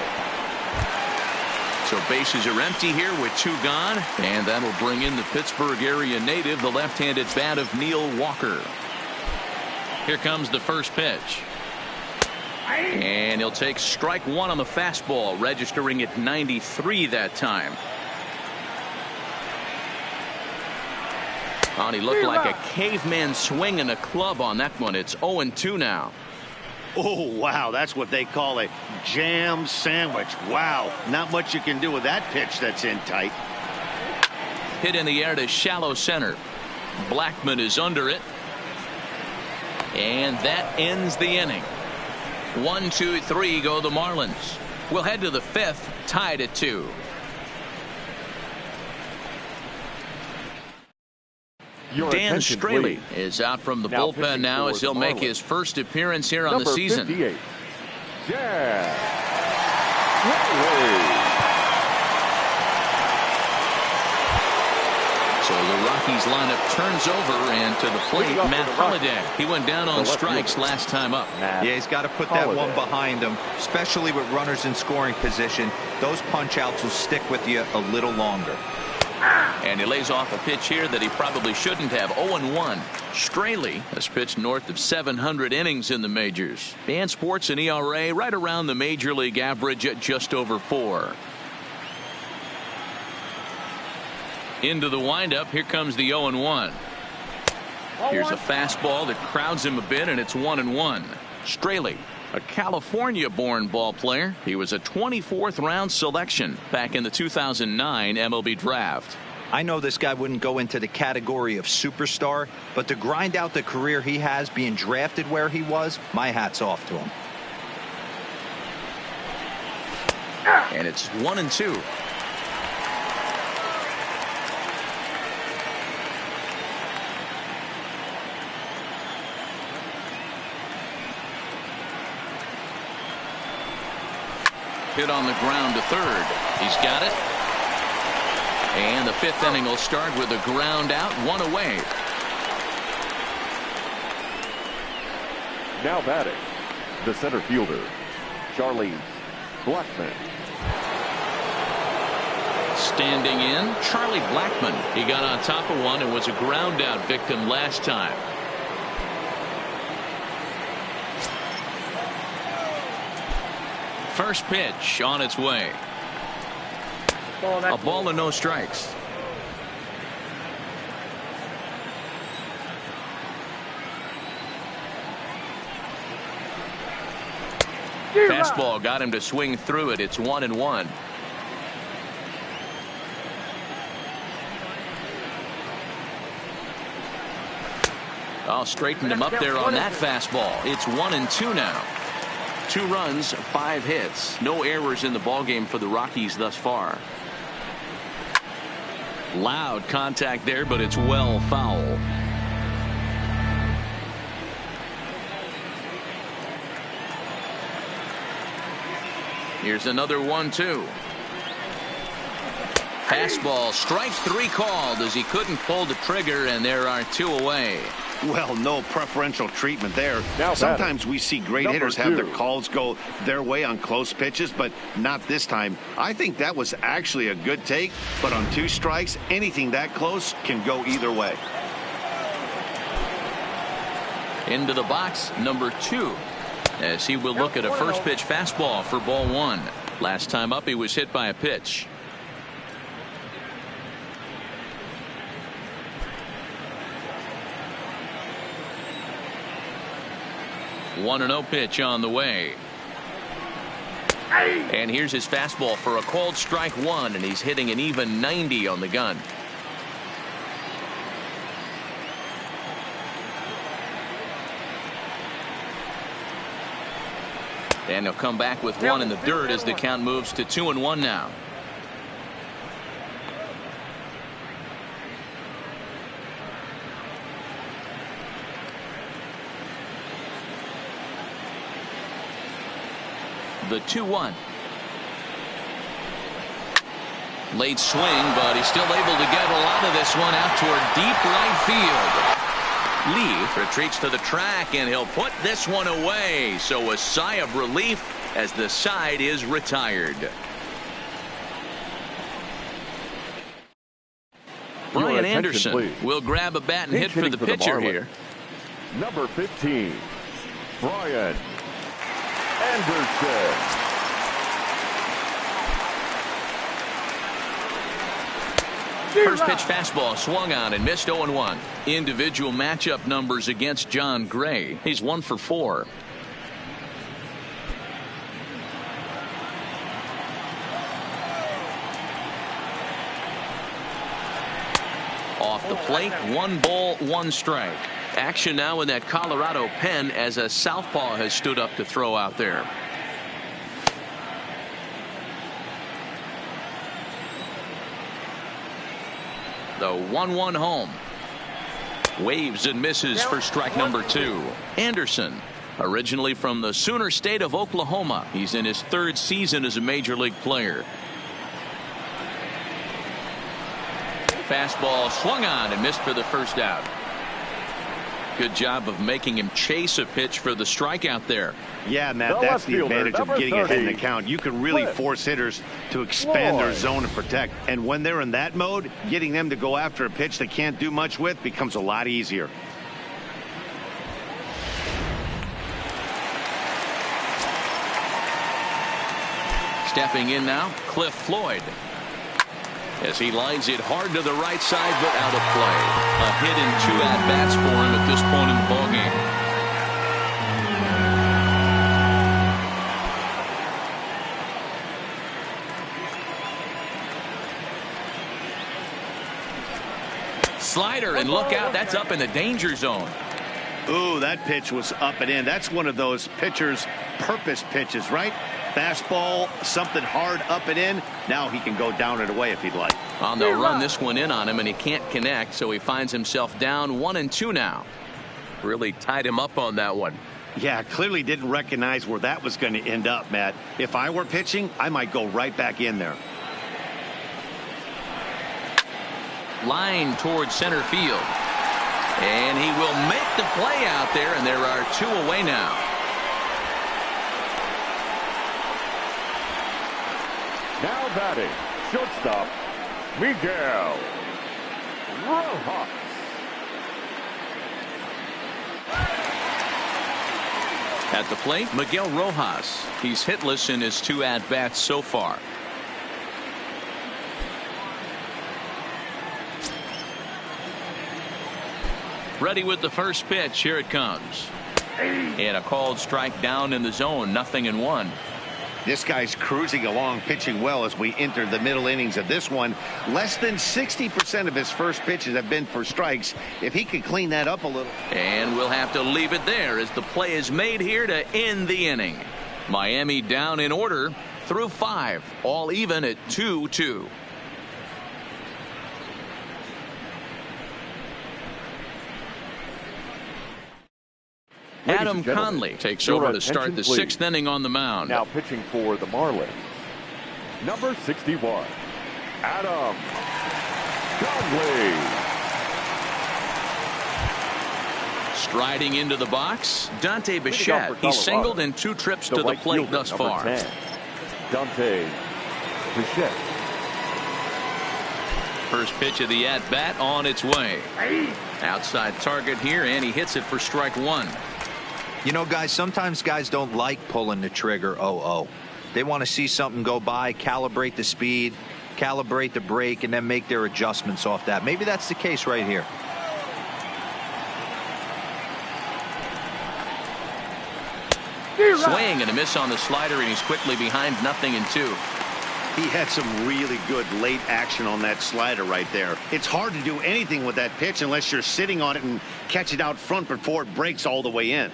So bases are empty here with 2 gone, and that'll bring in the Pittsburgh area native, the left-handed bat of Neil Walker. Here comes the first pitch. And he'll take strike 1 on the fastball, registering at 93 that time. Oh, he looked like a caveman swinging a club on that one. It's 0-2 now. Oh, wow. That's what they call a jam sandwich. Wow. Not much you can do with that pitch that's in tight. Hit in the air to shallow center. Blackman is under it. And that ends the inning. 1, 2, 3 go the Marlins. We'll head to the 5th, tied at 2. Dan Straley is out from the bullpen now as he'll make his first appearance here on the season. 58, So the Rockies lineup turns over, and to the plate, Matt Holliday. He went down on strikes last time up. Yeah, he's got to put that one behind him, especially with runners in scoring position. Those punch outs will stick with you a little longer. And he lays off a pitch here that he probably shouldn't have. 0-1. Straley has pitched north of 700 innings in the majors. And sports an ERA right around the major league average at just over 4. Into the windup. Here comes the 0-1. Here's a fastball that crowds him a bit, and it's 1-1. Straley, a California-born ball player. He was a 24th round selection back in the 2009 MLB draft. I know this guy wouldn't go into the category of superstar, but to grind out the career he has being drafted where he was, my hat's off to him. And it's 1-2. Hit on the ground to third. He's got it. And the 5th inning will start with a ground out, 1 away. now batting, the center fielder, Charlie Blackmon. Standing in, Charlie Blackmon. He got on top of one and was a ground out victim last time. First pitch on its way. A ball and no strikes. Fastball got him to swing through it. It's 1-1. I'll straighten him up there on that fastball. It's 1-2 now. 2 runs, 5 hits. No errors in the ballgame for the Rockies thus far. Loud contact there, but it's well foul. Here's another 1-2. Fastball, strike 3 called as he couldn't pull the trigger, and there are 2 away. Well, no preferential treatment there. Sometimes we see great hitters have their calls go their way on close pitches, but not this time. I think that was actually a good take, but on 2 strikes, anything that close can go either way. Into the box, number 2, as he will look at a first pitch fastball for ball 1. Last time up, he was hit by a pitch. 1-0 pitch on the way. And here's his fastball for a called strike 1, and he's hitting an even 90 on the gun. And he'll come back with 1 in the dirt as the count moves to 2-1 now. The 2-1. Late swing, but he's still able to get a lot of this one out toward deep right field. Lee retreats to the track, and he'll put this one away. So a sigh of relief as the side is retired. Brian Anderson will grab a bat and hit for the pitcher here. Number 15, Brian Anderson. First pitch fastball swung on and missed. 0-1. Individual matchup numbers against John Gray. He's 1 for 4. Off the plate, 1 ball, 1 strike. Action now in that Colorado pen as a southpaw has stood up to throw out there. The 1-1 home. Waves and misses for strike number 2. Anderson, originally from the Sooner State of Oklahoma. He's in his 3rd season as a major league player. Fastball swung on and missed for the first out. Good job of making him chase a pitch for the strikeout there. Yeah, Matt, that's the advantage of getting ahead in the count. You can really force hitters to expand their zone and protect. And when they're in that mode, getting them to go after a pitch they can't do much with becomes a lot easier. Stepping in now, Cliff Floyd. As he lines it hard to the right side, but out of play. A hit and 2 at-bats for him at this point in the ballgame. Slider, and look out, that's up in the danger zone. Ooh, that pitch was up and in. That's one of those pitcher's purpose pitches, right? Fastball, something hard up and in. Now he can go down and away if he'd like. They'll run this one in on him, and he can't connect, so he finds himself down 1-2 now. Really tied him up on that one. Yeah, clearly didn't recognize where that was going to end up, Matt. If I were pitching, I might go right back in there. Line towards center field. And he will make the play out there, and there are 2 away now. Now batting, shortstop, Miguel Rojas. At the plate, Miguel Rojas. He's hitless in his 2 at-bats so far. Ready with the first pitch. Here it comes. And a called strike down in the zone, 0-1. This guy's cruising along, pitching well as we enter the middle innings of this one. Less than 60% of his first pitches have been for strikes. If he could clean that up a little. And we'll have to leave it there as the play is made here to end the inning. Miami down in order through 5, all even at 2-2. Adam Conley takes over to start the 6th inning on the mound. Now pitching for the Marlins, number 61, Adam Conley. Striding into the box, Dante Bichette. He's singled in 2 trips to the plate thus far. 10, Dante Bichette. First pitch of the at-bat on its way. Outside target here, and he hits it for strike 1. You know, guys, sometimes guys don't like pulling the trigger 0-0. They want to see something go by, calibrate the speed, calibrate the brake, and then make their adjustments off that. Maybe that's the case right here. Swing and a miss on the slider, and he's quickly behind 0-2. He had some really good late action on that slider right there. It's hard to do anything with that pitch unless you're sitting on it and catch it out front before it breaks all the way in.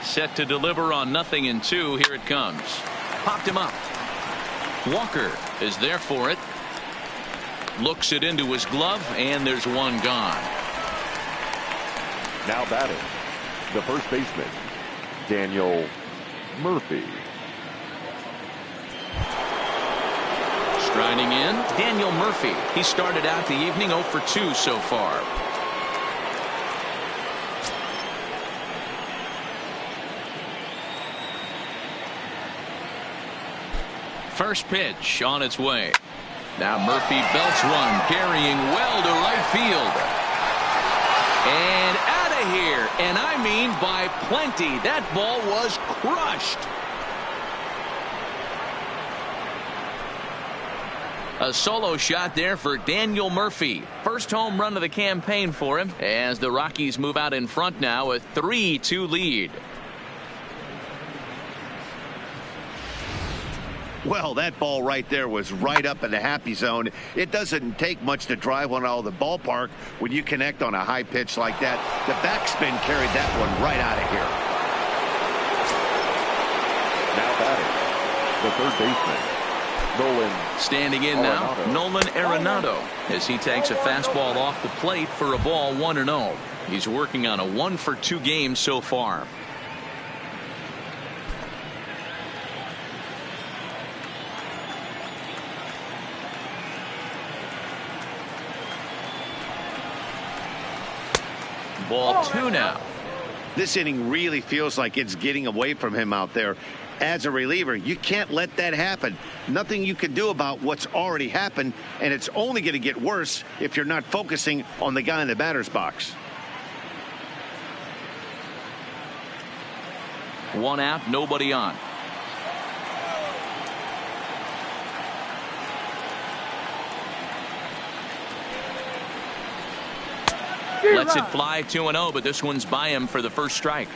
Set to deliver on 0-2. Here it comes. Popped him up. Walker is there for it. Looks it into his glove, and there's one gone. Now batting, the first baseman, Daniel Murphy. Striding in, Daniel Murphy. He started out the evening 0 for 2 so far. First pitch on its way. Now Murphy belts one, carrying well to right field. And out of here, and I mean by plenty. That ball was crushed. A solo shot there for Daniel Murphy. First home run of the campaign for him as the Rockies move out in front now, a 3-2 lead. Well, that ball right there was right up in the happy zone. It doesn't take much to drive one out of the ballpark when you connect on a high pitch like that. The backspin carried that one right out of here. Now batting, the third baseman, Nolan. Standing in now, Nolan Arenado, as he takes a fastball off the plate for a ball 1-0. He's working on a 1 for 2 game so far. Ball 2 now. This inning really feels like it's getting away from him out there. As a reliever, you can't let that happen. Nothing you can do about what's already happened, and it's only going to get worse if you're not focusing on the guy in the batter's box. 1 out, nobody on. Lets it fly 2-0, but this one's by him for the first strike.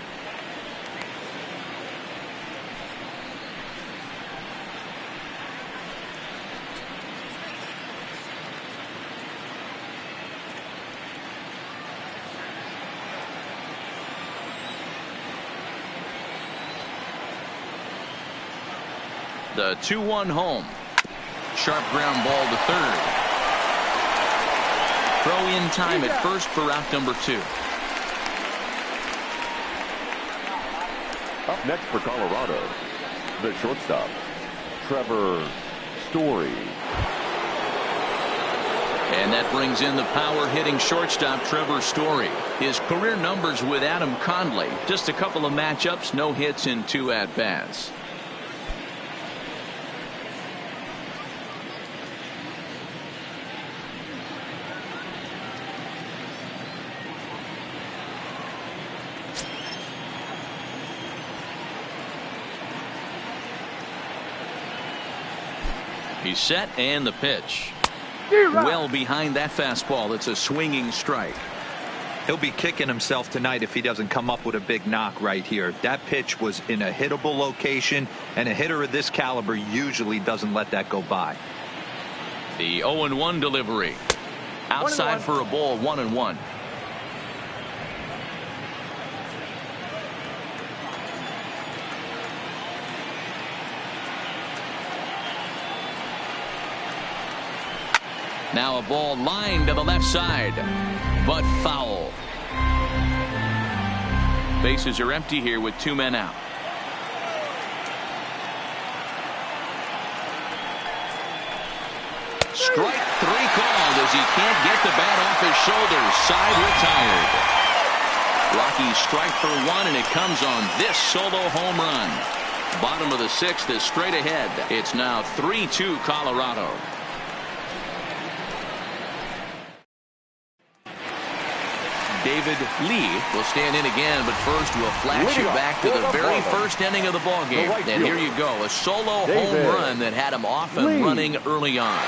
The 2-1 home. Sharp ground ball to third. Throw in time at first for out number 2. Up next for Colorado, the shortstop, Trevor Story. And that brings in the power hitting shortstop Trevor Story. His career numbers with Adam Conley. Just a couple of matchups, no hits in 2 at-bats. He's set and the pitch. Well behind that fastball. It's a swinging strike. He'll be kicking himself tonight if he doesn't come up with a big knock right here. That pitch was in a hittable location, and a hitter of this caliber usually doesn't let that go by. The 0-1 delivery. Outside for a ball, 1-1. Now a ball lined to the left side, but foul. Bases are empty here with 2 men out. Strike 3 called as he can't get the bat off his shoulders. Side retired. Rockies strike for 1, and it comes on this solo home run. Bottom of the 6th is straight ahead. It's now 3-2 Colorado. David Lee will stand in again, but first we'll flash you back to the very first inning of the ball game. And here you go, a solo home run that had him off and running early on.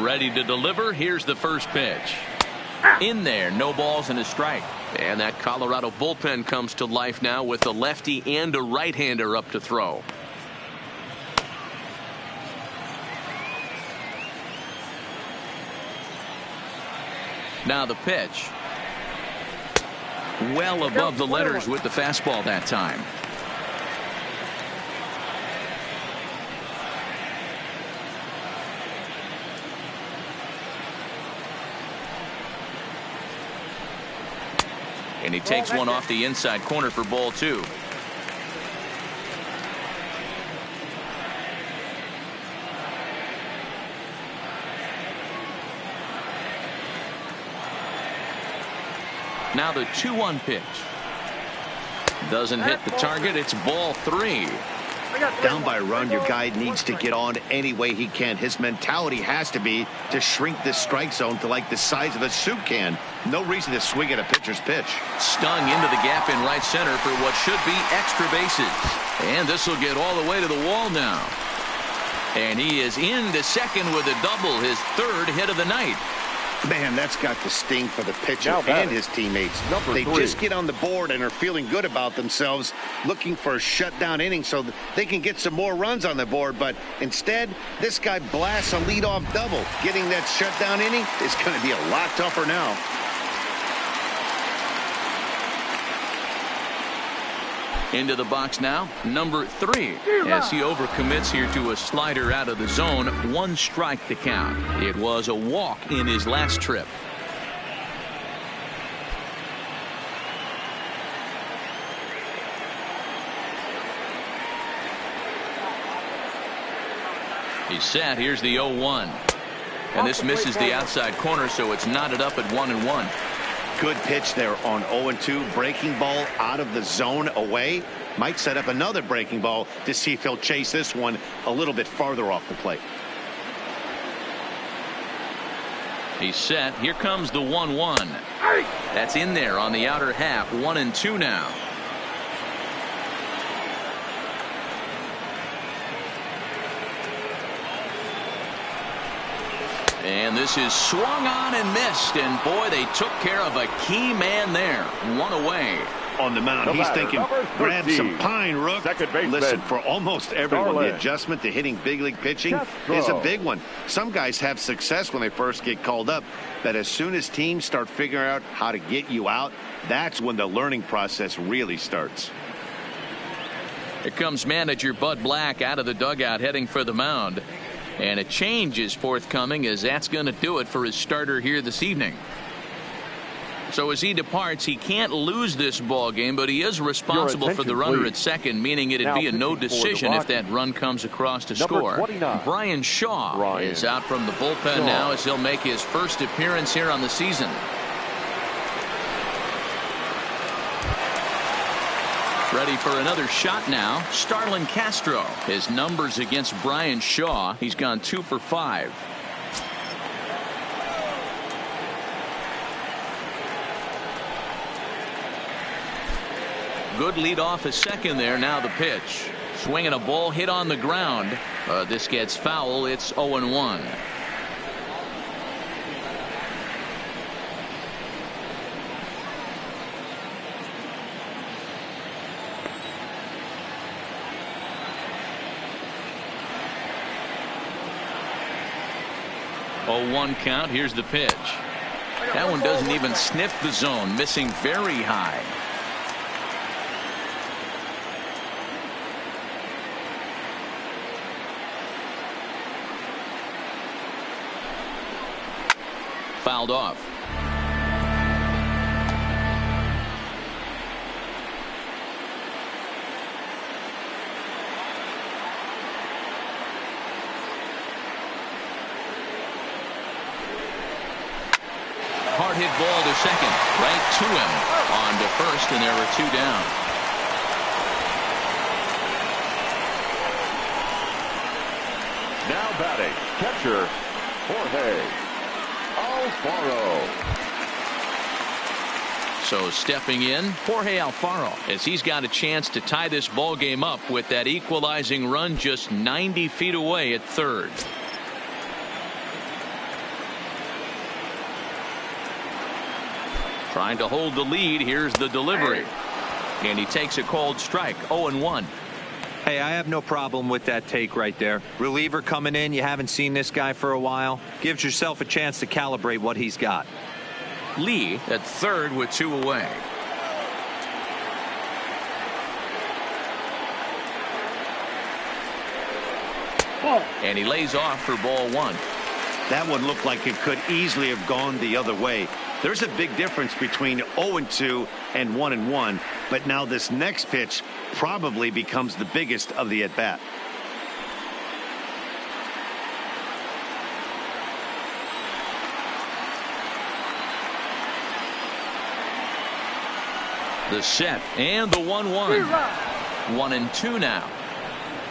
Ready to deliver. Here's the first pitch. In there, no balls and a strike. And that Colorado bullpen comes to life now with a lefty and a right-hander up to throw. Now the pitch. Well above the letters with the fastball that time. And he takes one off the inside corner for ball 2. Now the 2-1 pitch. Doesn't hit the target. It's ball 3. Down by a run, your guy needs to get on any way he can. His mentality has to be to shrink this strike zone to like the size of a soup can. No reason to swing at a pitcher's pitch. Stung into the gap in right center for what should be extra bases. And this will get all the way to the wall now. And he is into second with a double, his 3rd hit of the night. Man, that's got the sting for the pitcher and his teammates. They just get on the board and are feeling good about themselves, looking for a shutdown inning so that they can get some more runs on the board. But instead, this guy blasts a leadoff double. Getting that shutdown inning is going to be a lot tougher now. Into the box now, number 3, as he overcommits here to a slider out of the zone. 1 strike to count. It was a walk in his last trip. He's set. Here's the 0-1. And this misses the outside corner, so it's knotted up at 1-1. Good pitch there on 0-2. Breaking ball out of the zone away. Might set up another breaking ball to see if he'll chase this one a little bit farther off the plate. He's set. Here comes the 1-1. That's in there on the outer half. 1-2 now. And this is swung on and missed. And boy, they took care of a key man there. 1 away. On the mound, he's thinking, grab some pine, Rook. Listen, for almost everyone, the adjustment to hitting big league pitching is a big one. Some guys have success when they first get called up, but as soon as teams start figuring out how to get you out, that's when the learning process really starts. Here comes manager Bud Black out of the dugout heading for the mound. And a change is forthcoming, as that's going to do it for his starter here this evening. So as he departs, he can't lose this ball game, but he is responsible for the runner at second, meaning it'd be a no decision if that run comes across to score. Brian Shaw is out from the bullpen now as he'll make his first appearance here on the season. Ready for another shot now. Starlin Castro. His numbers against Brian Shaw. He's gone 2 for 5. Good lead off at second there. Now the pitch. Swinging a ball hit on the ground. This gets foul. It's 0-1. Oh, 1 count. Here's the pitch. That one doesn't even sniff the zone, missing very high. Fouled off. Hard hit ball to second, right to him. On to first, and there were 2 down. Now batting, catcher Jorge Alfaro. So stepping in, Jorge Alfaro, as he's got a chance to tie this ball game up with that equalizing run just 90 feet away at third. Trying to hold the lead. Here's the delivery. And he takes a called strike. 0-1. Hey, I have no problem with that take right there. Reliever coming in. You haven't seen this guy for a while. Gives yourself a chance to calibrate what he's got. Lee at third with 2 away. And he lays off for ball 1. That one looked like it could easily have gone the other way. There's a big difference between 0-2 and 1-1, but now this next pitch probably becomes the biggest of the at-bat. The set and the 1-1. 1-2 now.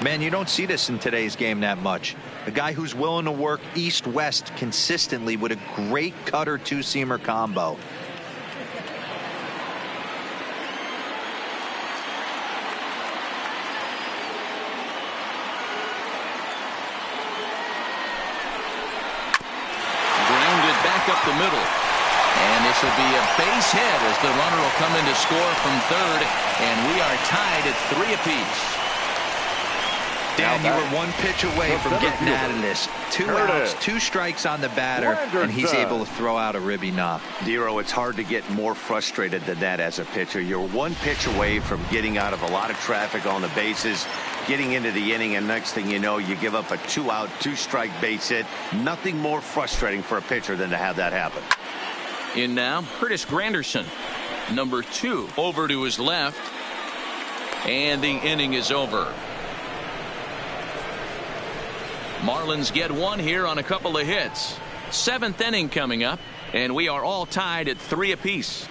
Man, you don't see this in today's game that much. A guy who's willing to work east-west consistently with a great cutter two-seamer combo. Grounded back up the middle. And this will be a base hit as the runner will come in to score from third. And we are tied at 3 apiece. Dan, you were 1 pitch away from getting out of this. 2 outs, 2 strikes on the batter, and he's able to throw out a ribby knock. Dero, it's hard to get more frustrated than that as a pitcher. You're 1 pitch away from getting out of a lot of traffic on the bases, getting into the inning, and next thing you know, you give up a 2-out, 2-strike base hit. Nothing more frustrating for a pitcher than to have that happen. In now, Curtis Granderson, number 2, over to his left. And the inning is over. Marlins get 1 here on a couple of hits. 7th inning coming up, and we are all tied at 3 apiece.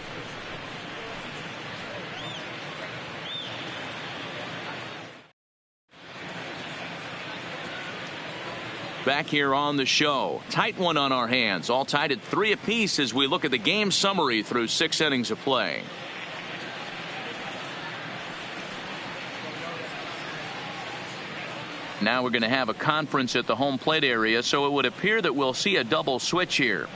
Back here on the show. Tight one on our hands. All tied at 3 apiece as we look at the game summary through 6 innings of play. Now we're going to have a conference at the home plate area, so it would appear that we'll see a double switch here.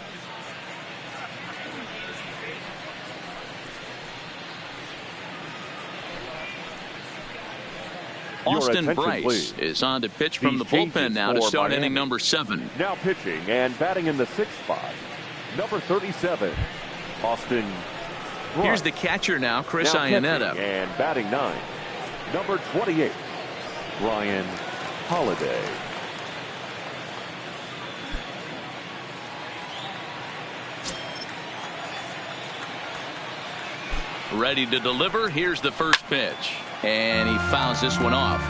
Austin Bryce please. is on to pitch from the bullpen now to start inning number 7. Now pitching and batting in the 6th spot, number 37, Austin Bryce. Here's the catcher now, Chris now Iannetta. And batting 9, number 28, Ryan Holiday. Ready to deliver. Here's the first pitch. And he fouls this one off.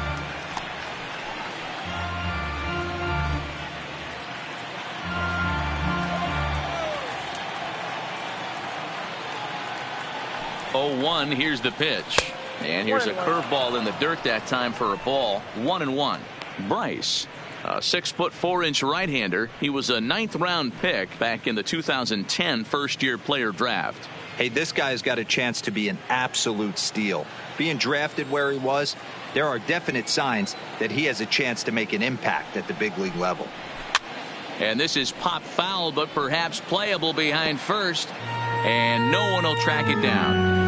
Oh, 1. Here's the pitch. And here's a curveball in the dirt that time for a ball. 1-1. Bryce, a 6'4" right-hander. He was a 9th round pick back in the 2010 first-year player draft. Hey, this guy's got a chance to be an absolute steal. Being drafted where he was, there are definite signs that he has a chance to make an impact at the big league level. And this is pop foul, but perhaps playable behind first. And no one will track it down.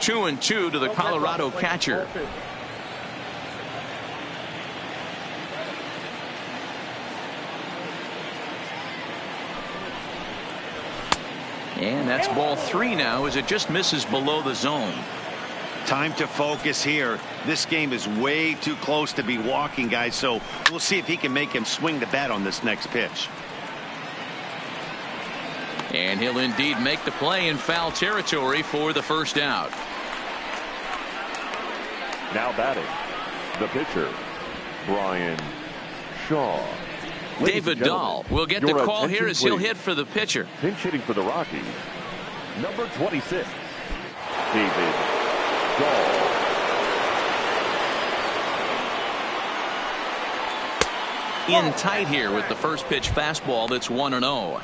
2-2 to the Colorado catcher. And that's ball 3 now as it just misses below the zone. Time to focus here. This game is way too close to be walking, guys, so we'll see if he can make him swing the bat on this next pitch. And he'll indeed make the play in foul territory for the first out. Now batting, the pitcher, Brian Shaw. David Dahl will get the call here as he'll hit for the pitcher. Pinch hitting for the Rockies, number 26, David Dahl. In tight here with the first pitch fastball that's 1-0.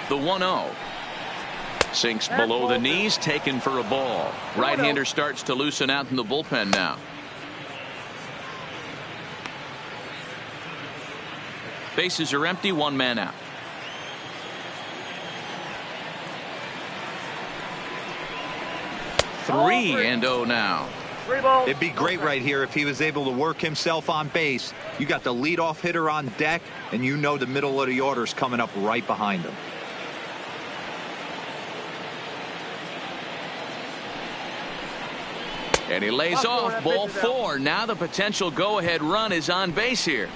The 1-0 sinks below the knees, taken for a ball. Right-hander starts to loosen out in the bullpen now. Bases are empty, 1 man out. Three and 0 now. It'd be great right here if he was able to work himself on base. You got the leadoff hitter on deck, and you know the middle of the order's coming up right behind him. And he lays off ball 4. Now the potential go-ahead run is on base here.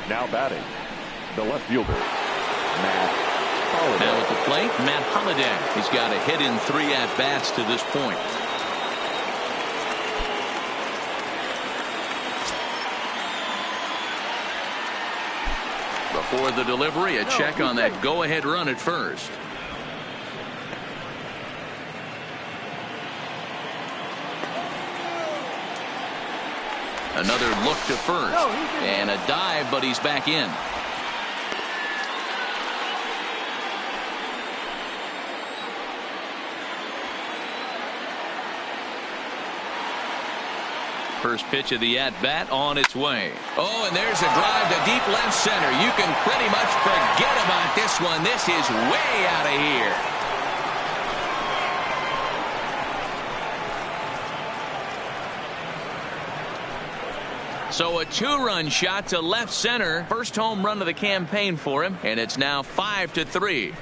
Now batting, the left fielder, Matt Holliday. Now at the plate, Matt Holliday. He's got a hit in 3 at-bats to this point. Before the delivery, a check on that go-ahead run at first. Another look to first. And a dive, but he's back in. First pitch of the at-bat on its way. Oh, and there's a drive to deep left center. You can pretty much forget about this one. This is way out of here. So a 2-run shot to left center. First home run of the campaign for him, and it's now 5-3.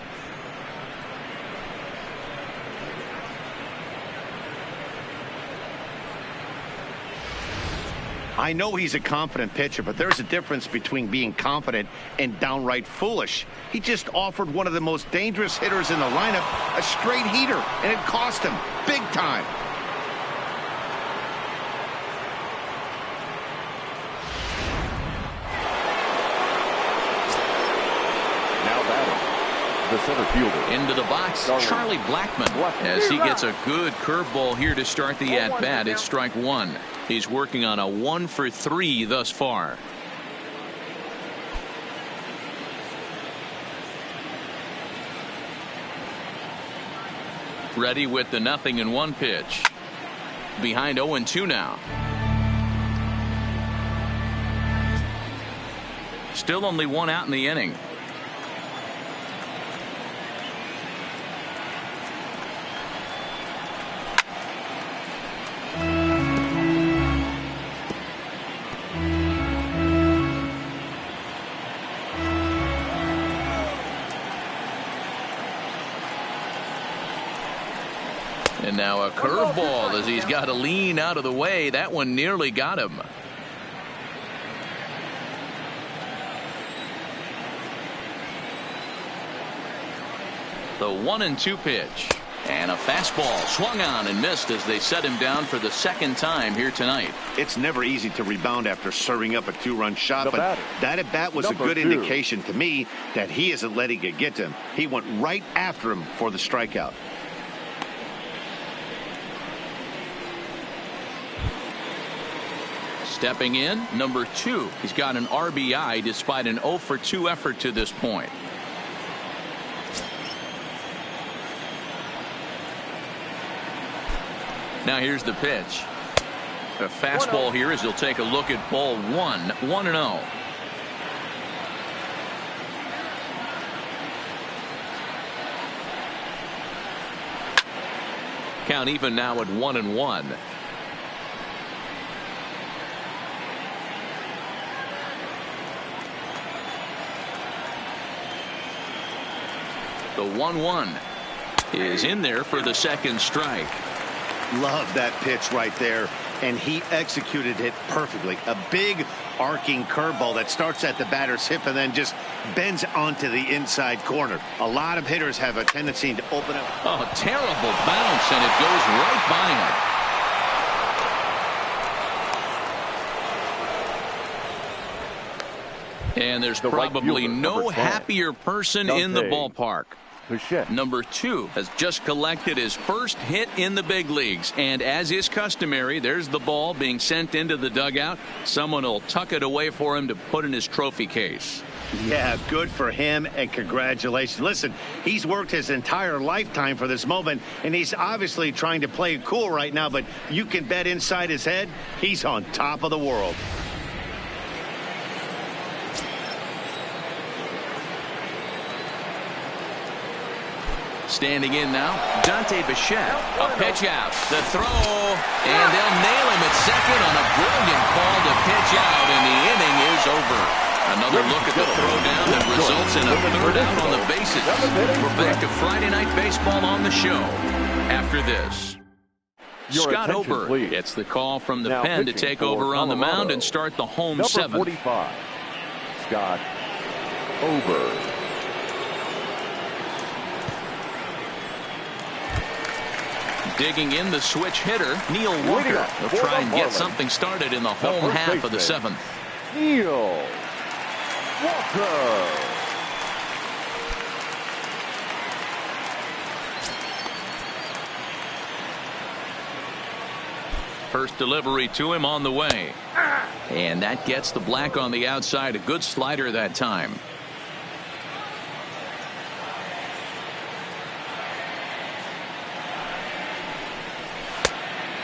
I know he's a confident pitcher, but there's a difference between being confident and downright foolish. He just offered one of the most dangerous hitters in the lineup a straight heater, and it cost him big time. The center fielder. Into the box, Charlie Blackmon, as he gets a good curveball here to start the at-bat. It's strike 1. He's working on a 1 for 3 thus far. Ready with the 0-1 pitch. Behind 0-2 now. Still only 1 out in the inning. And now a curveball as he's got to lean out of the way. That one nearly got him. The 1-2 pitch. And a fastball swung on and missed as they set him down for the second time here tonight. It's never easy to rebound after serving up a two-run shot, but that at-bat was a good 2. indication to me that he isn't letting it get to him. He went right after him for the strikeout. Stepping in, number 2. He's got an RBI despite an 0 for 2 effort to this point. Now here's the pitch. A fastball here as he'll take a look at ball 1. 1-0. Count even now at 1-1. The 1-1 is in there for the second strike. Love that pitch right there, and he executed it perfectly. A big arcing curveball that starts at the batter's hip and then just bends onto the inside corner. A lot of hitters have a tendency to open up. Oh, terrible bounce, and it goes right by him. And there's probably no happier person in the ballpark. Number 2 has just collected his first hit in the big leagues, and as is customary, there's the ball being sent into the dugout. Someone will tuck it away for him to put in his trophy case. Yeah, good for him, and congratulations. Listen, he's worked his entire lifetime for this moment, and he's obviously trying to play it cool right now, but you can bet inside his head he's on top of the world. Standing in now, Dante Bichette. A pitch out. The throw. And they'll nail him at second on a brilliant call to pitch out, and the inning is over. Another look at the throwdown that results in a third out on the bases. We're back to Friday Night Baseball on the show after this. Scott Oberg gets the call from the pen to take over on the mound and start the home seventh. Number 45, Scott Oberg. Digging in the switch hitter, Neil Walker. He'll try and get something started in the home half of the seventh. Neil Walker. First delivery to him on the way. And that gets the black on the outside. A good slider that time.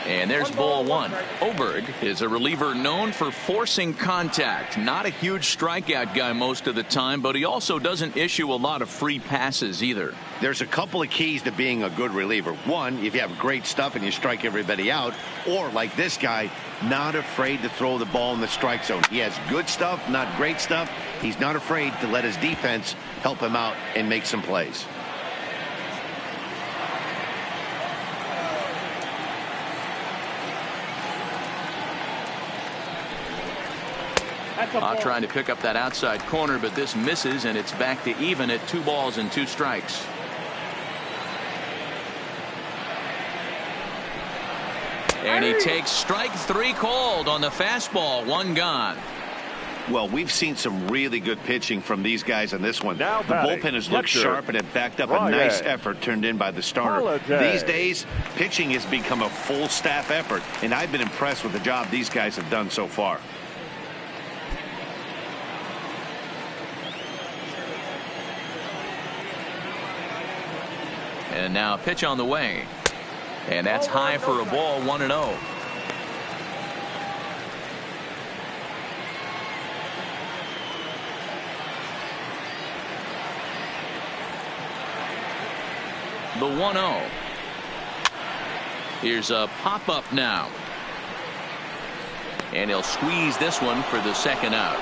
And there's ball 1. Oberg is a reliever known for forcing contact. Not a huge strikeout guy most of the time, but he also doesn't issue a lot of free passes either. There's a couple of keys to being a good reliever. One, if you have great stuff and you strike everybody out, or like this guy, not afraid to throw the ball in the strike zone. He has good stuff, not great stuff. He's not afraid to let his defense help him out and make some plays. Trying to pick up that outside corner, but this misses, and it's back to even at 2 balls and 2 strikes. And he takes strike 3 called on the fastball. 1 gone. Well, we've seen some really good pitching from these guys on this one. The bullpen has looked sharp, and it backed up a nice effort turned in by the starter. These days, pitching has become a full staff effort, and I've been impressed with the job these guys have done so far. And now a pitch on the way. And that's high for a ball. 1-0. The 1-0. Here's a pop-up now. And he'll squeeze this one for the second out.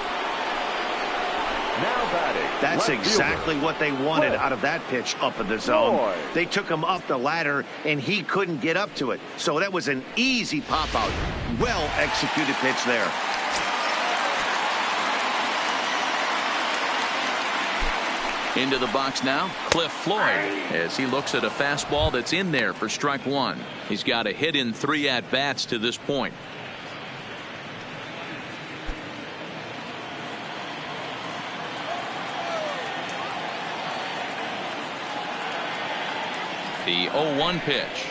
Now batting. That's exactly what they wanted out of that pitch up in the zone. They took him up the ladder, and he couldn't get up to it. So that was an easy pop-out. Well-executed pitch there. Into the box now, Cliff Floyd, as he looks at a fastball that's in there for strike one. He's got a hit in 3 at-bats to this point. The 0-1 pitch.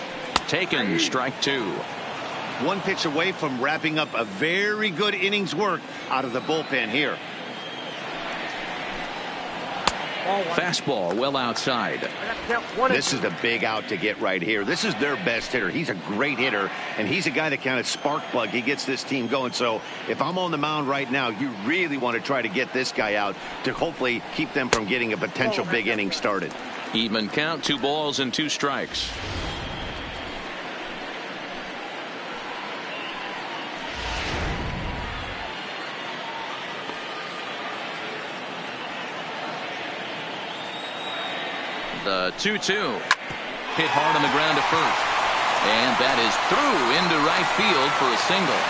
Taken, strike two. One pitch away from wrapping up a very good innings work out of the bullpen here. Fastball well outside. This is the big out to get right here. This is their best hitter. He's a great hitter, and he's a guy that kind of spark plug. He gets this team going. So if I'm on the mound right now, you really want to try to get this guy out to hopefully keep them from getting a potential big inning started. Even count, 2 balls and 2 strikes. The 2-2 hit hard on the ground to first, and that is through into right field for a single.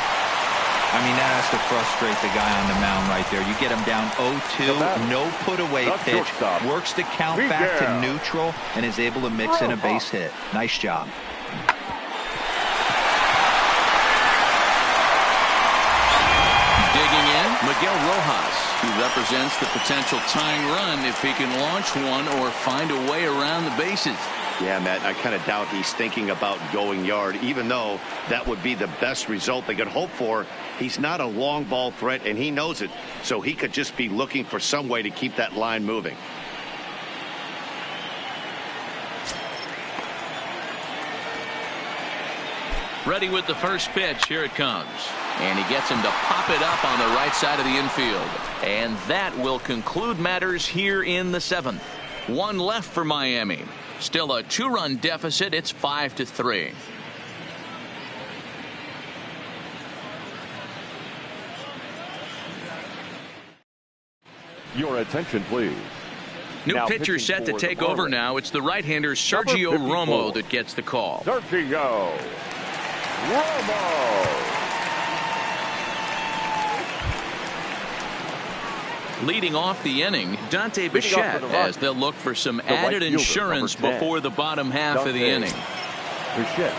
I mean, that has to frustrate the guy on the mound right there. You get him down 0-2, no put away pitch, works the count back to neutral, and is able to mix in a base hit. Nice job. Digging in, Miguel Rojas. He represents the potential tying run if he can launch one or find a way around the bases. Yeah, Matt, I kind of doubt he's thinking about going yard, even though that would be the best result they could hope for. He's not a long ball threat, and he knows it, so he could just be looking for some way to keep that line moving. Ready with the first pitch. Here it comes. And he gets him to pop it up on the right side of the infield. And that will conclude matters here in the 7th. 1 left for Miami. Still a 2-run deficit. It's 5-3. Your attention, please. New Now pitcher set to take over now. It's the right-hander Sergio Romo that gets the call. Sergio Romo. Leading off the inning, Dante Bichette, as they'll look for some added insurance before the bottom half of the inning. Bichette.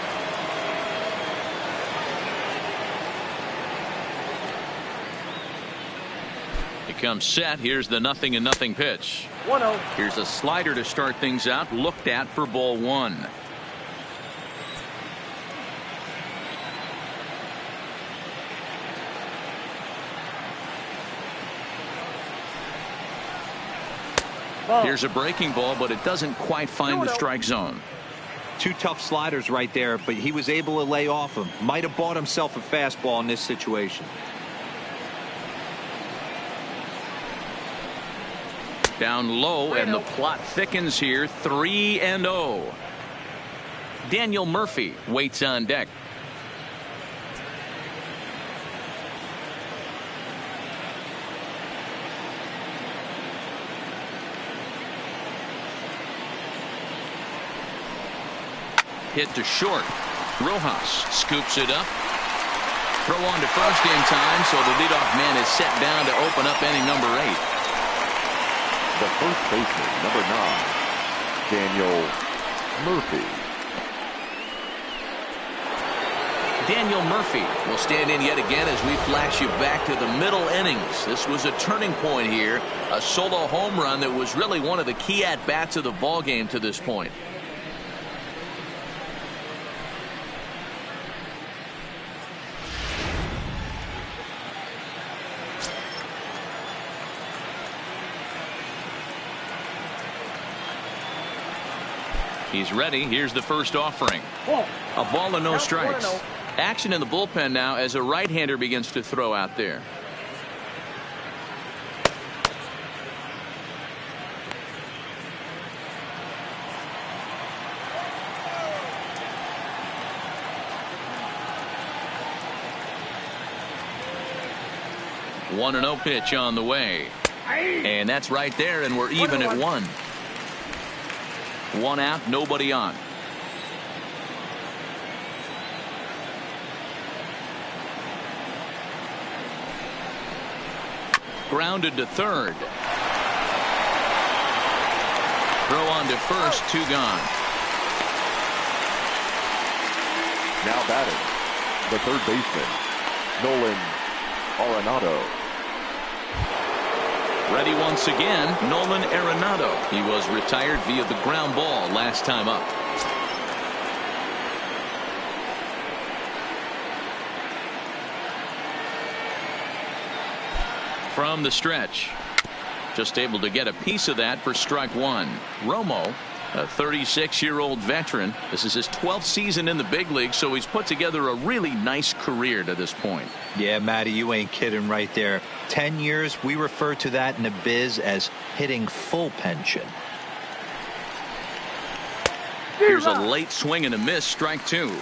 He comes set. Here's the 0-0 pitch. 1-0. Here's a slider to start things out, looked at for ball 1. Here's a breaking ball, but it doesn't quite find the strike zone. 2 tough sliders right there, but he was able to lay off him. Might have bought himself a fastball in this situation. Down low, and the plot thickens here. 3-0. Daniel Murphy waits on deck. Hit to short. Rojas scoops it up. Throw on to first in time, so the leadoff man is set down to open up inning number 8. The first baseman, number 9, Daniel Murphy. Daniel Murphy will stand in yet again as we flash you back to the middle innings. This was a turning point here. A solo home run that was really one of the key at-bats of the ballgame to this point. He's ready. Here's the first offering. A ball and no strikes. Action in the bullpen now as a right-hander begins to throw out there. One 1-0 pitch on the way. And that's right there, and we're even at 1. 1 out, nobody on. Grounded to third. Throw on to first, 2 gone. Now batting, the third baseman, Nolan Arenado. Ready once again, Nolan Arenado. He was retired via the ground ball last time up. From the stretch. Just able to get a piece of that for strike 1. Romo, a 36-year-old veteran. This is his 12th season in the big league, so he's put together a really nice career to this point. Yeah, Matty, you ain't kidding right there. 10 years, we refer to that in the biz as hitting full pension. Here's a late swing and a miss, strike 2.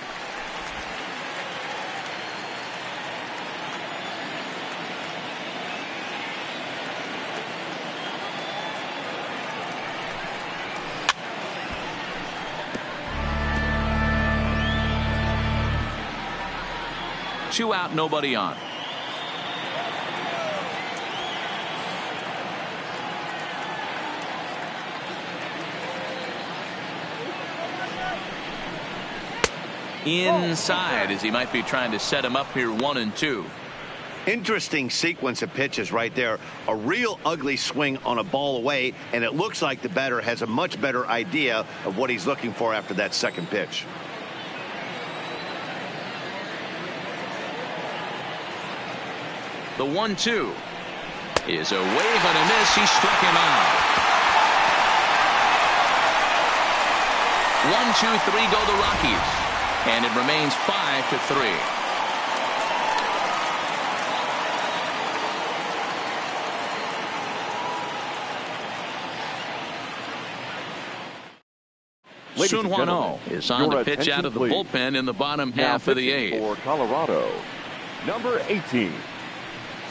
Two out, nobody on. Inside, as he might be trying to set him up here, 1-2. Interesting sequence of pitches right there. A real ugly swing on a ball away, and it looks like the batter has a much better idea of what he's looking for after that second pitch. The 1-2 is a wave and a miss. He struck him out. 1-2-3 go the Rockies, and it remains 5-3. Sun Hwan-Oh is on to pitch out of the bullpen in the bottom half of the 8th. For Colorado, number 18.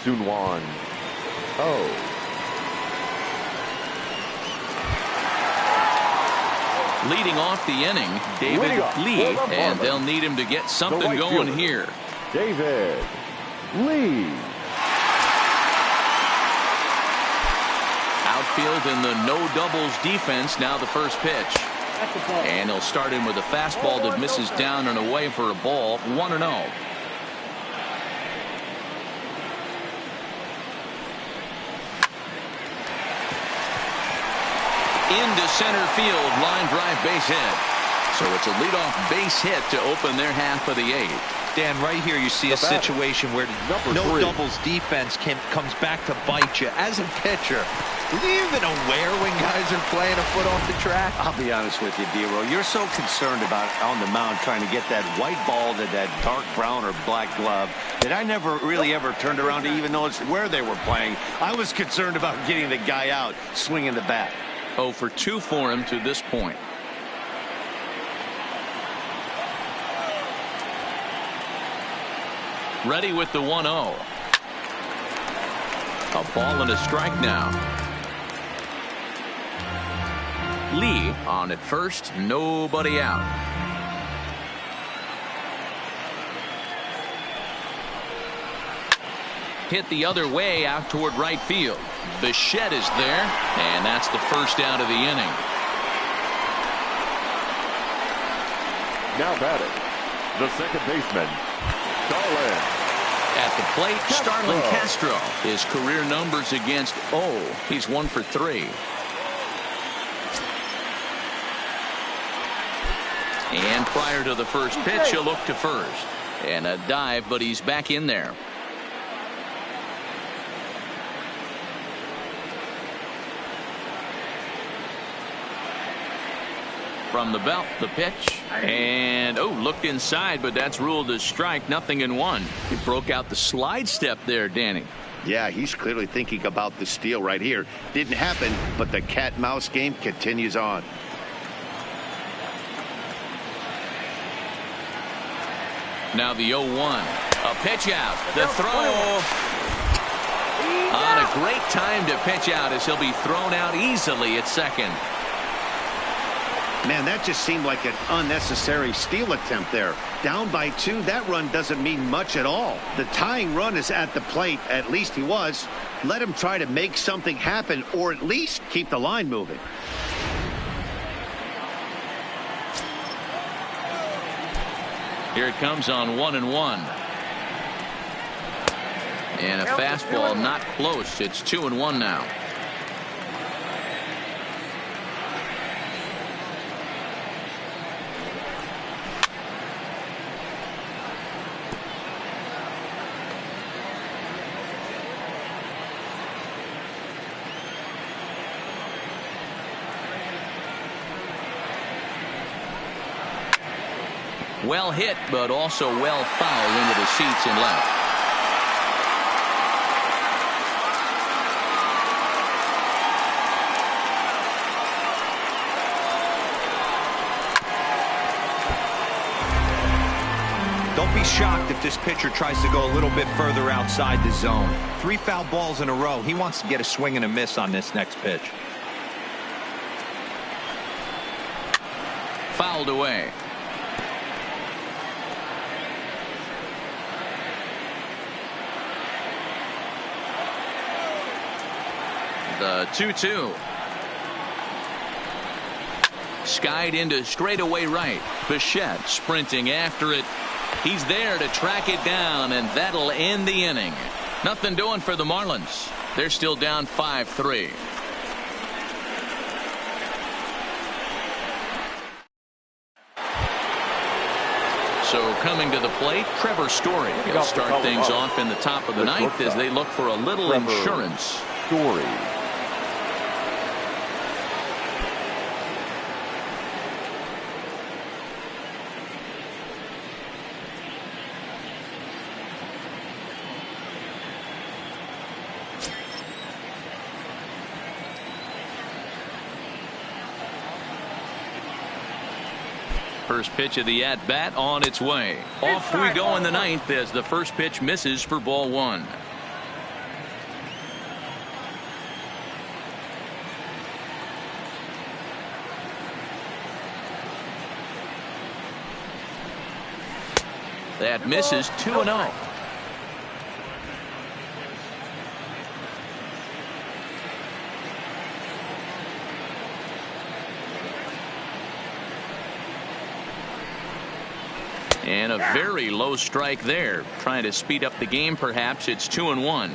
Sun Hwan-Oh. Leading off the inning, David Lee, and they'll need him to get something going here. David Lee. Outfield in the no doubles defense. Now the first pitch. And he'll start in with a fastball that misses down and away for a ball. 1-0. Into center field, line drive, base hit. So it's a leadoff base hit to open their half of the 8th. Dan, right here you see a situation where no doubles defense comes back to bite you. As a pitcher, are you even aware when guys are playing a foot off the track? I'll be honest with you, D-Roll. You're so concerned about on the mound trying to get that white ball to that dark brown or black glove that I never really ever turned around to even notice where they were playing. I was concerned about getting the guy out swinging the bat. 0 for 2 for him to this point. Ready with the 1-0. A ball and a strike now. Lee on at first, nobody out. Hit the other way out toward right field. Bichette is there, and that's the first out of the inning. Now batting, the second baseman, Starlin. At the plate, Starlin Castro. His career numbers against he's 1 for 3. And prior to the first pitch, he'll look to first. And a dive, but he's back in there. From the belt, the pitch, and looked inside, but that's ruled as strike. 0-1. He broke out the slide step there, Danny. Yeah, he's clearly thinking about the steal right here. Didn't happen, but the cat-mouse game continues on. Now the 0-1. A pitch out. The throw. On a great time to pitch out as he'll be thrown out easily at second. Man, that just seemed like an unnecessary steal attempt there. Down by 2, that run doesn't mean much at all. The tying run is at the plate. At least he was. Let him try to make something happen or at least keep the line moving. Here it comes on 1-1. And a fastball not close. It's 2-1 now. Well hit, but also well fouled into the seats and left. Don't be shocked if this pitcher tries to go a little bit further outside the zone. 3 foul balls in a row. He wants to get a swing and a miss on this next pitch. Fouled away. The 2-2. Skied into straightaway right. Bichette sprinting after it. He's there to track it down, and that'll end the inning. Nothing doing for the Marlins. They're still down 5-3. So coming to the plate, Trevor Story will start things off in the top of the ninth as they look for a little insurance. Story. First pitch of the at-bat on its way. Off we go in the ninth as the first pitch misses for ball 1. That misses 2-0. And a very low strike there. Trying to speed up the game, perhaps. It's 2-1.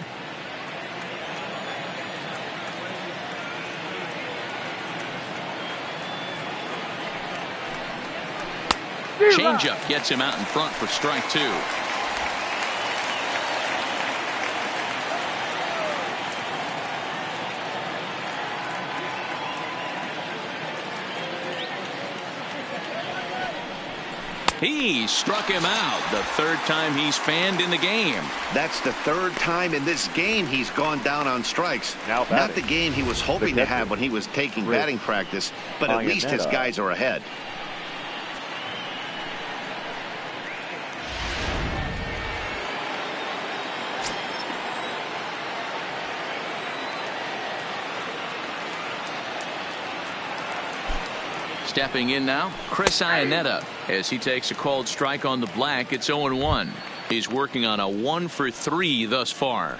Changeup gets him out in front for strike 2. He struck him out. The third time he's fanned in the game. That's the third time in this game he's gone down on strikes. Not the game he was hoping to have when he was taking batting practice, but at least his guys are ahead. Stepping in now, Chris Iannetta, as he takes a called strike on the black. It's 0-1. He's working on a 1-for-3 thus far.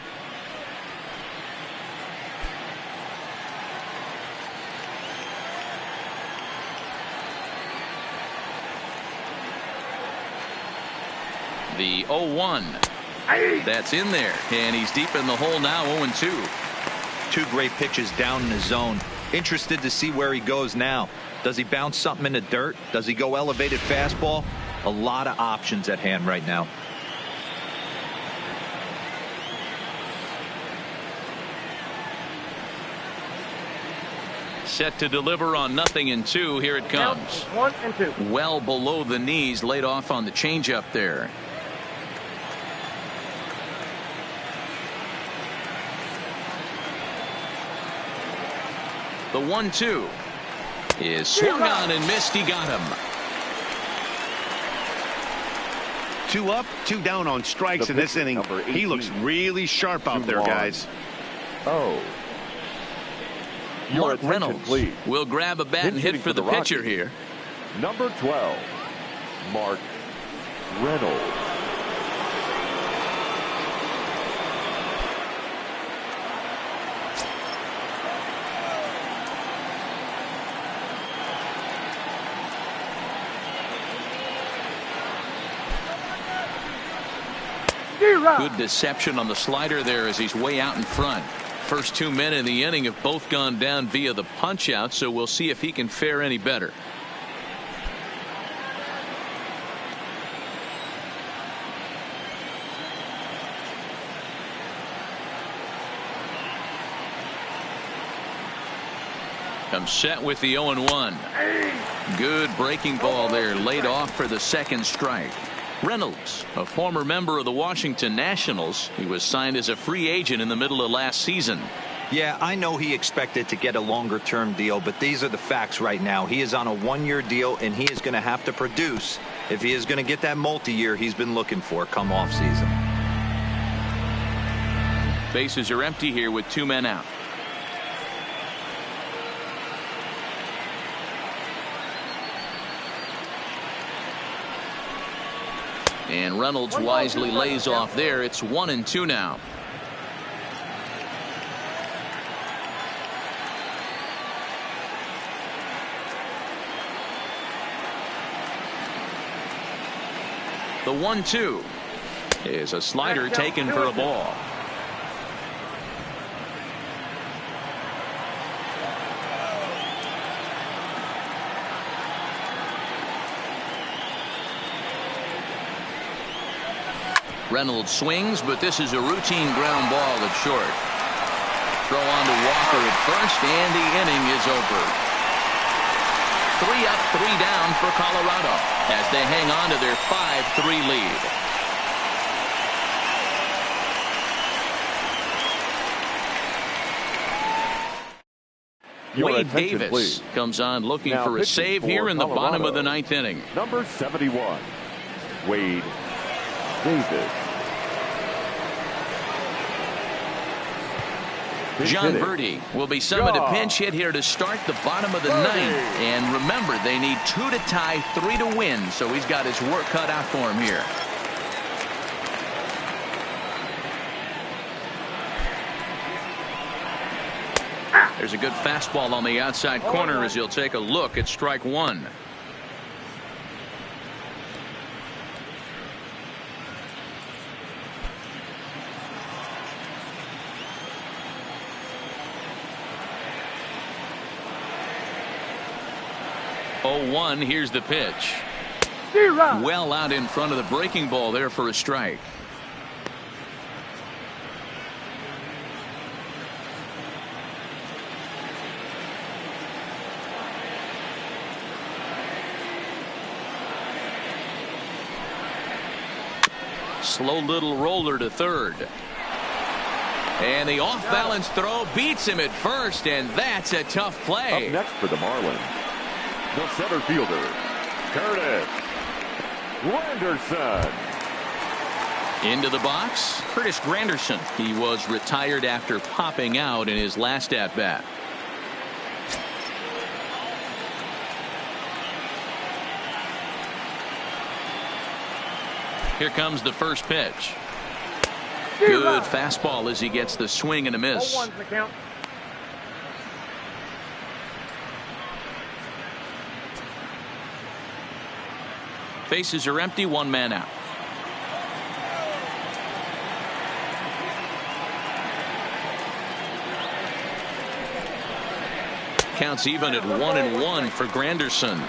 The 0-1. That's in there, and he's deep in the hole now. 0-2. 2 great pitches down in the zone. Interested to see where he goes now. Does he bounce something in the dirt? Does he go elevated fastball? A lot of options at hand right now. Set to deliver on 0-2. Here it comes. 1-2. Well below the knees, laid off on the changeup there. The 1-2 is swung on and missed. He got him. 2 up, 2 down on strikes in this inning. He looks really sharp out there, guys. Mark Reynolds will grab a bat and hit for the pitcher here. Number 12, Mark Reynolds. Good deception on the slider there as he's way out in front. First 2 men in the inning have both gone down via the punch out, so we'll see if he can fare any better. Comes set with the 0-1. Good breaking ball there, laid off for the second strike. Reynolds, a former member of the Washington Nationals. He was signed as a free agent in the middle of last season. Yeah, I know he expected to get a longer-term deal, but these are the facts right now. He is on a one-year deal, and he is going to have to produce if he is going to get that multi-year he's been looking for come off-season. Bases are empty here with 2 men out. And Reynolds wisely lays off there. It's 1-2 now. The 1-2 is a slider taken for a ball. Reynolds swings, but this is a routine ground ball at short. Throw on to Walker at first, and the inning is over. 3 up, 3 down for Colorado as they hang on to their 5-3 lead. Wade Davis please. Comes on looking now for a save here in the bottom of the 9th inning. Number 71, Wade Davis. John Verdi will be summoned to pinch hit here to start the bottom of the 9th. And remember, they need 2 to tie, 3 to win, so he's got his work cut out for him here. There's a good fastball on the outside corner as he'll take a look at strike 1. Oh, 1, here's the pitch. Well out in front of the breaking ball there for a strike. Slow little roller to third. And the off-balance throw beats him at first, and that's a tough play. Up next for the Marlins, the center fielder, Curtis Granderson. Into the box, Curtis Granderson. He was retired after popping out in his last at-bat. Here comes the first pitch. Good fastball as he gets the swing and a miss. Bases are empty, 1 man out. Counts even at 1-1 for Granderson.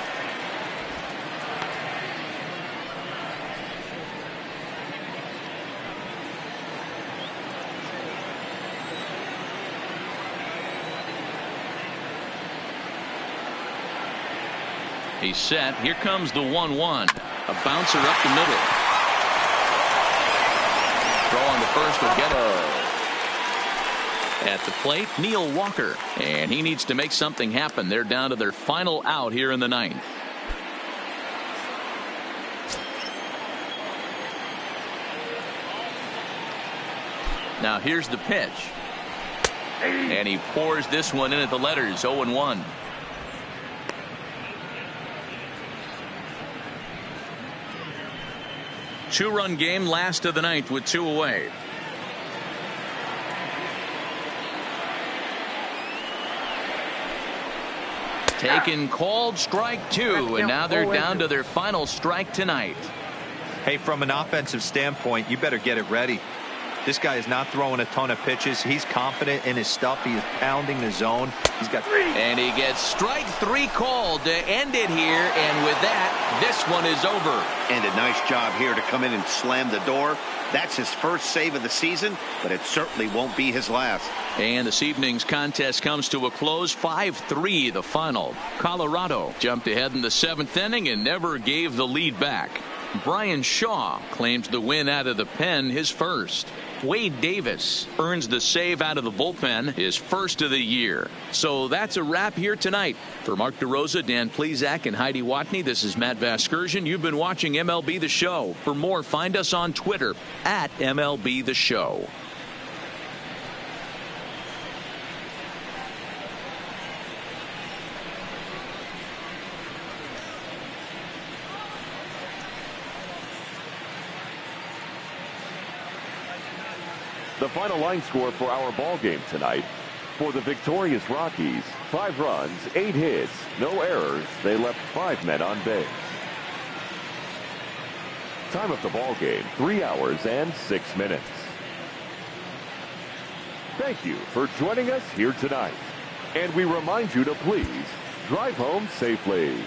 He's set. Here comes the 1-1. A bouncer up the middle. Throw on the first will get it. At the plate, Neil Walker. And he needs to make something happen. They're down to their final out here in the 9th. Now here's the pitch. And he pours this one in at the letters. 0-1. Two-run game, last of the 9th with 2 away. Taken, called, strike 2, and now they're down to their final strike tonight. Hey, from an offensive standpoint, you better get it ready. This guy is not throwing a ton of pitches. He's confident in his stuff. He is pounding the zone. He's got three. And he gets strike 3 called to end it here. And with that, this one is over. And a nice job here to come in and slam the door. That's his first save of the season, but it certainly won't be his last. And this evening's contest comes to a close. 5-3 the final. Colorado jumped ahead in the 7th inning and never gave the lead back. Brian Shaw claims the win out of the pen, his first. Wade Davis earns the save out of the bullpen, his first of the year. So that's a wrap here tonight. For Mark DeRosa, Dan Plesac, and Heidi Watney, this is Matt Vasgersian. You've been watching MLB The Show. For more, find us on Twitter at MLB The Show. The final line score for our ball game tonight. For the victorious Rockies, 5 runs, 8 hits, no errors. They left 5 men on base. Time of the ball game, 3 hours and 6 minutes. Thank you for joining us here tonight. And we remind you to please drive home safely.